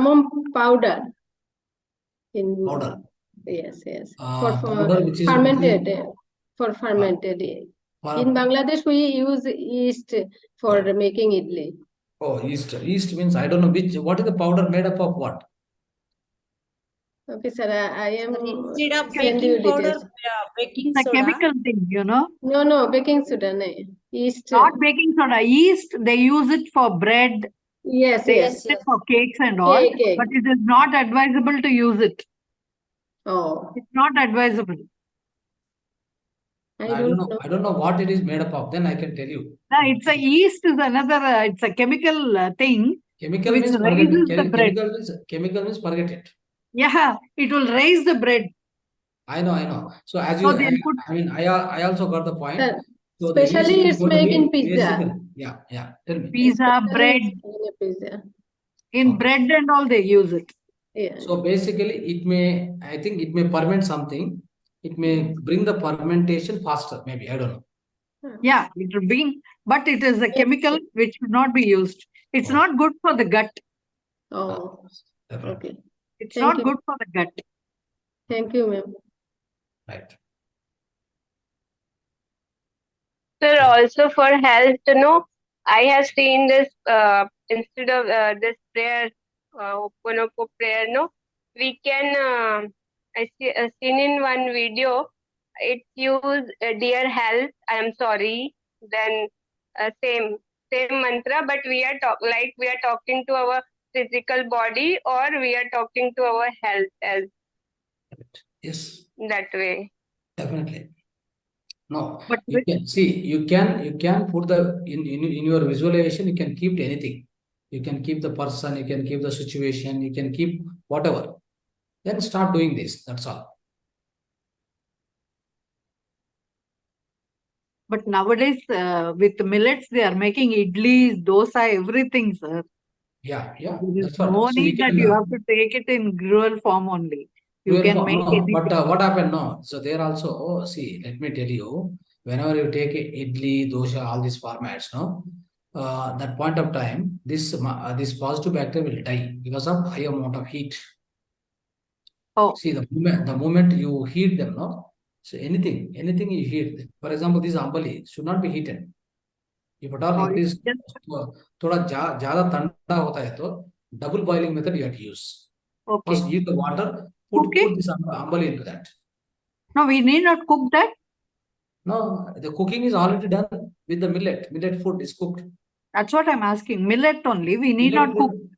of powder in Powder. Yes. Powder which is fermented. For fermented. In Bangladesh, we use yeast for making idli. Oh, yeast. Yeast means I don't know what is the powder made up of what? Okay, sir. I am instead of baking powder, baking soda. The chemical thing, No, baking soda. No. Yeast. Not baking soda. Yeast, they use it for bread Yes, They yes. use it for cakes and all, Cake. but it is not advisable to use it. Oh, It's not advisable. I don't know. I don't know what it is made up of. Then I can tell you. No, it's a yeast is another. It's a chemical thing. Chemical Which means forget raises it. the bread. Chemical means forget it. Yeah, it will raise the bread. I know. So as So you, they'll put I mean, I also got the point. So the yeast Especially is it's going to made be in pizza. basically, yeah. Tell me. pizza, Especially bread. it's made in pizza. In Okay. bread and all they use it. Yeah. So basically, I think it may ferment something. It may bring the fermentation faster. Maybe I don't know. Yeah, it will be, but it is a chemical which should not be used. It's Oh. not good for the gut. Oh, Definitely. okay. It's Thank not you. good for the gut. Thank you, ma'am. Right. Sir, also for health, I have seen this instead of this prayer, Hoponopono prayer, we can, seen in one video, it use dear health, I am sorry, then same mantra, but we are talking to our physical body or we are talking to our health as Yes. that way. Definitely. No, But you can see, you can put the in your visualization, you can keep anything. You can keep the person, you can keep the situation, you can keep whatever. Then start doing this. That's all. But nowadays, with millets, they are making idlis, dosa, everything, sir. Yeah. There is That's no what. So we need that can, you have to take it in gruel form only. You Well, can make no, anything. but what happened now? So there also, see, let me tell you, whenever you take idli, dosha, all these formats, no, that point of time, this positive bacteria will die because of high amount of heat. Oh, See, the moment you heat them, no, so anything you heat. For example, this ambali should not be heated. If at all, if it is थोड़ा ज़्यादा ठंडा होता है तो double boiling method you have to use. okay. First heat the water, Okay. put this ambali into that. No, we need not cook that. No, the cooking is already done with the millet. Millet food is cooked. That's what I'm asking. Millet only. We need Millet not cook. food,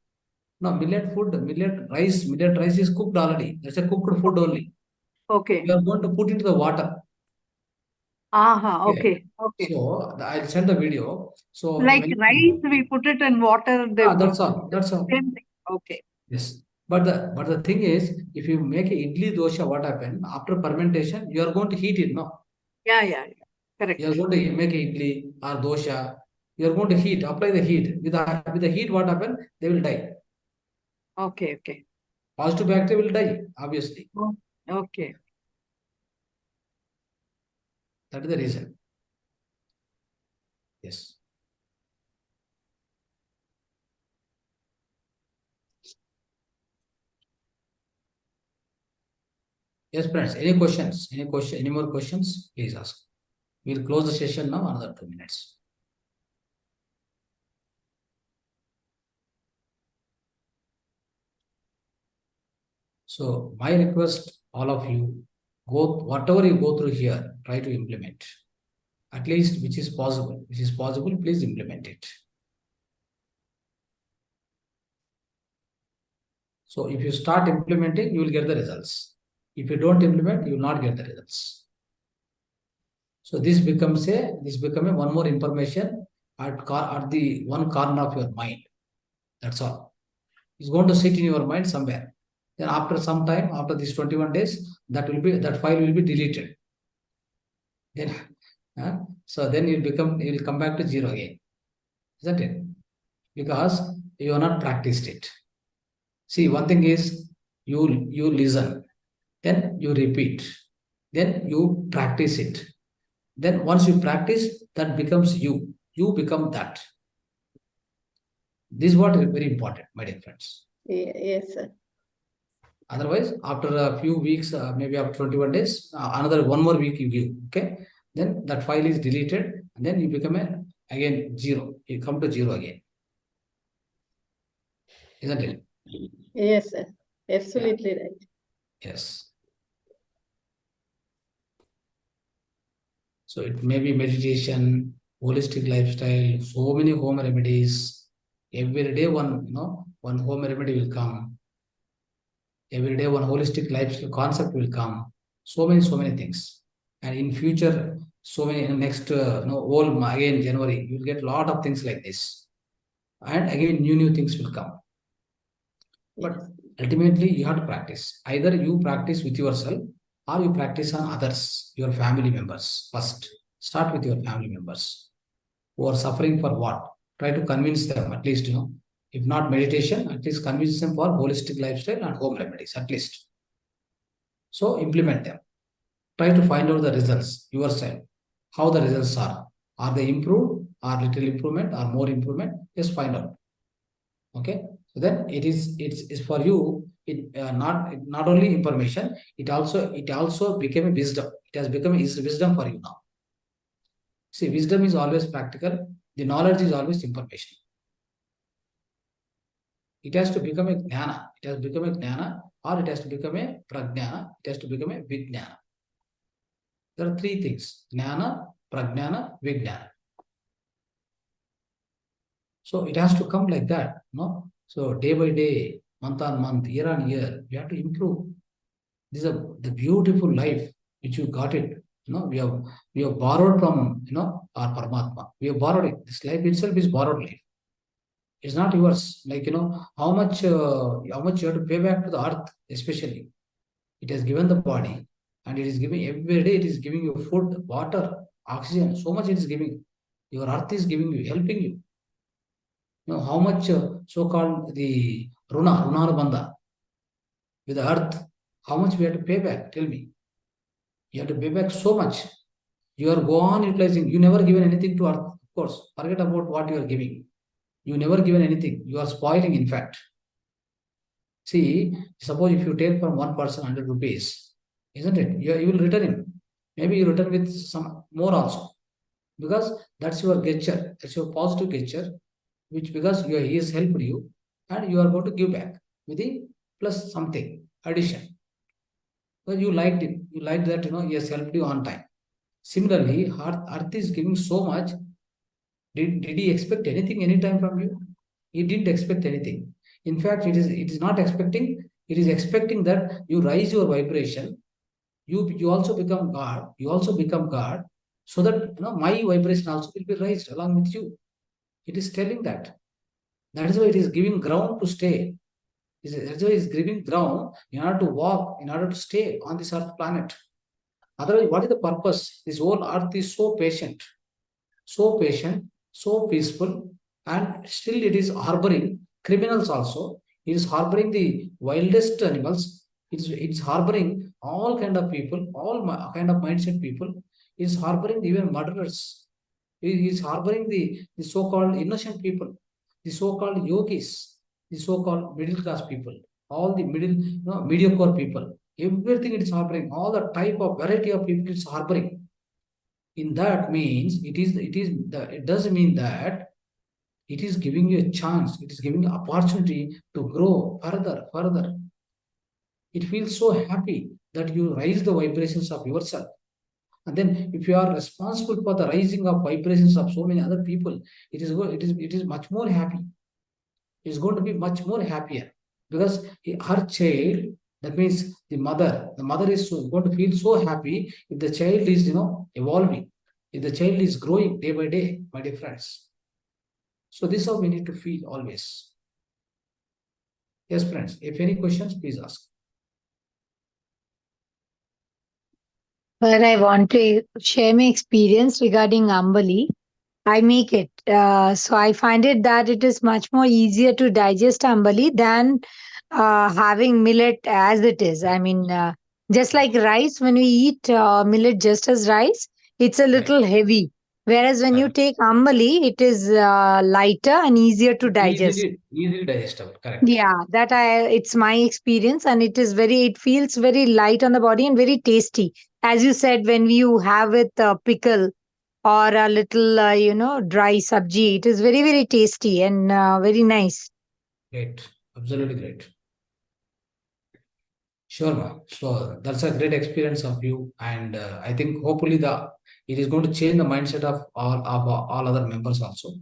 no, millet rice is cooked already. That's a cooked food only. Okay. You are going to put into the water. Aha, okay. So I'll send the video. So Like rice, we put it in water. that's all. Same thing. Okay. Yes. But the thing is, if you make a idli dosha, what happens after fermentation? You are going to heat it, no? Yeah. Correct. You are going to make a idli or dosha. You are going to heat, apply the heat. With the heat, what happens? They will die. Okay. Positive bacteria will die, obviously. Okay. That is the reason. Yes. Yes, friends. Any questions? Any more questions? Please ask. We'll close the session now. Another 2 minutes. So my request, all of you, whatever you go through here, try to implement. At least which is possible. Which is possible, please implement it. So if you start implementing, you will get the results. If you don't implement, you will not get the results. So this becomes a one more information at the one corner of your mind. That's all. It's going to sit in your mind somewhere. Then after some time, after these 21 days, that file will be deleted. Then so then you will come back to zero again. Isn't it? Because you have not practiced it. See, one thing is you listen, then you repeat, then you practice it. Then once you practice, that becomes you. You become that. This is what is very important, my dear friends. Yes, sir. Otherwise, after a few weeks, maybe after 21 days, another one more week you give, okay? Then that file is deleted, and then you become again zero. You come to zero again. Isn't it? Yes, sir. Absolutely right. Yes. So it may be meditation, holistic lifestyle, so many home remedies, Every day one home remedy will come. Every day one holistic lifestyle concept will come. So many things. And in future, so many next again January, you'll get a lot of things like this. And again new things will come. But ultimately you have to practice. Either you practice with yourself or you practice on others, your family members first. Start with your family members who are suffering for what? Try to convince them at least, if not meditation, at least convince them for holistic lifestyle and home remedies, at least. So implement them. Try to find out the results yourself, how the results are. Are they improved, or little improvement, or more improvement? Just find out. Okay, so then it's for you. Not only information, it also became a wisdom. It has become wisdom for you now. See, wisdom is always practical. The knowledge is always information. It has to become a jnana. It has to become a jnana, or it has to become a prajnana. It has to become a vijnana. There are three things: jnana, prajnana, vijnana. So it has to come like that, no? So day by day, month on month, year on year, we have to improve. This is the beautiful life which you got it. We have borrowed from our Paramatma. We have borrowed it. This life itself is borrowed life. It's not yours. Like how much you have to pay back to the earth, especially. It has given the body, and it is giving every day. It is giving you food, water, oxygen. So much it is giving. Your earth is giving you, helping you. How much so-called the Runa Bandha with the earth, how much we have to pay back? Tell me. You have to pay back so much. You are go on utilizing. You never given anything to earth, of course. Forget about what you are giving. You never given anything. You are spoiling, in fact. See, suppose if you take from one person 100 rupees, isn't it? You will return him. Maybe you return with some more also. Because that's your gesture. That's your positive gesture. Because he has helped you, and you are going to give back with the plus something addition. Because you liked him, you liked that he has helped you on time. Similarly, earth is giving so much. Did he expect anything anytime from you? He didn't expect anything. In fact, it is not expecting. It is expecting that you rise your vibration. You also become God. You also become God, so that my vibration also will be raised along with you. It is telling that. That is why it is giving ground to stay. That's why it is giving ground in order to walk, in order to stay on this earth planet. Otherwise, what is the purpose? This whole earth is so patient, so peaceful, and still it is harboring criminals also. It is harboring the wildest animals. It's harboring all kind of people, all kind of mindset people. It is harboring even murderers. It is harboring the so-called innocent people, the so-called yogis, the so-called middle class people, all the mediocre people. Everything it is harboring, all the type of variety of people it's harboring. In that means it does mean that it is giving you a chance, it is giving you opportunity to grow further. It feels so happy that you raise the vibrations of yourself. And then if you are responsible for the rising of vibrations of so many other people, it is much more happy. It is going to be much more happier, because her child, that means the mother is going to feel so happy if the child is evolving, if the child is growing day by day, my dear friends. So this is how we need to feel always. Yes, friends, if any questions, please ask. But I want to share my experience regarding Ambali. I make it. So I find it that it is much more easier to digest Ambali than having millet as it is. I mean, just like rice, when we eat millet just as rice, it's a little heavy. Whereas when you take Ambali, it is lighter and easier to digest. Easily digestible, correct. Yeah, it's my experience, and it feels very light on the body and very tasty. As you said, when you have with pickle or a little, dry sabji, it is very, very tasty and very nice. Great, absolutely great. Sure, ma'am. So that's a great experience of you, and I think hopefully it is going to change the mindset of all other members also.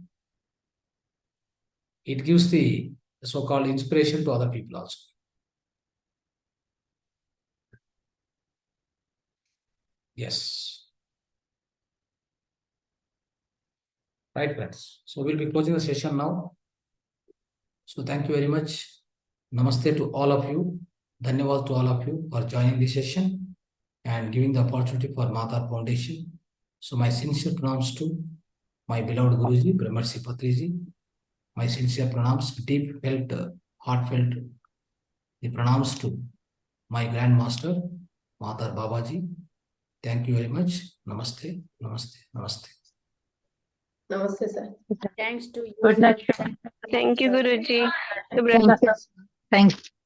it gives the so-called inspiration to other people also. Yes. Right, friends. So we'll be closing the session now. So thank you very much. Namaste to all of you. Dhanyawad to all of you for joining this session and giving the opportunity for Mahavatar Foundation. So my sincere pranams to my beloved Guruji, Brahmarshi Patriji. My sincere pranams, deep felt, heartfelt, the pranams to my Grandmaster, Mahavatar Babaji. Thank you very much. Namaste, namaste, namaste. Namaste, sir. Thanks to you. Good night. Thank you, Guruji. Thank you. Thank you.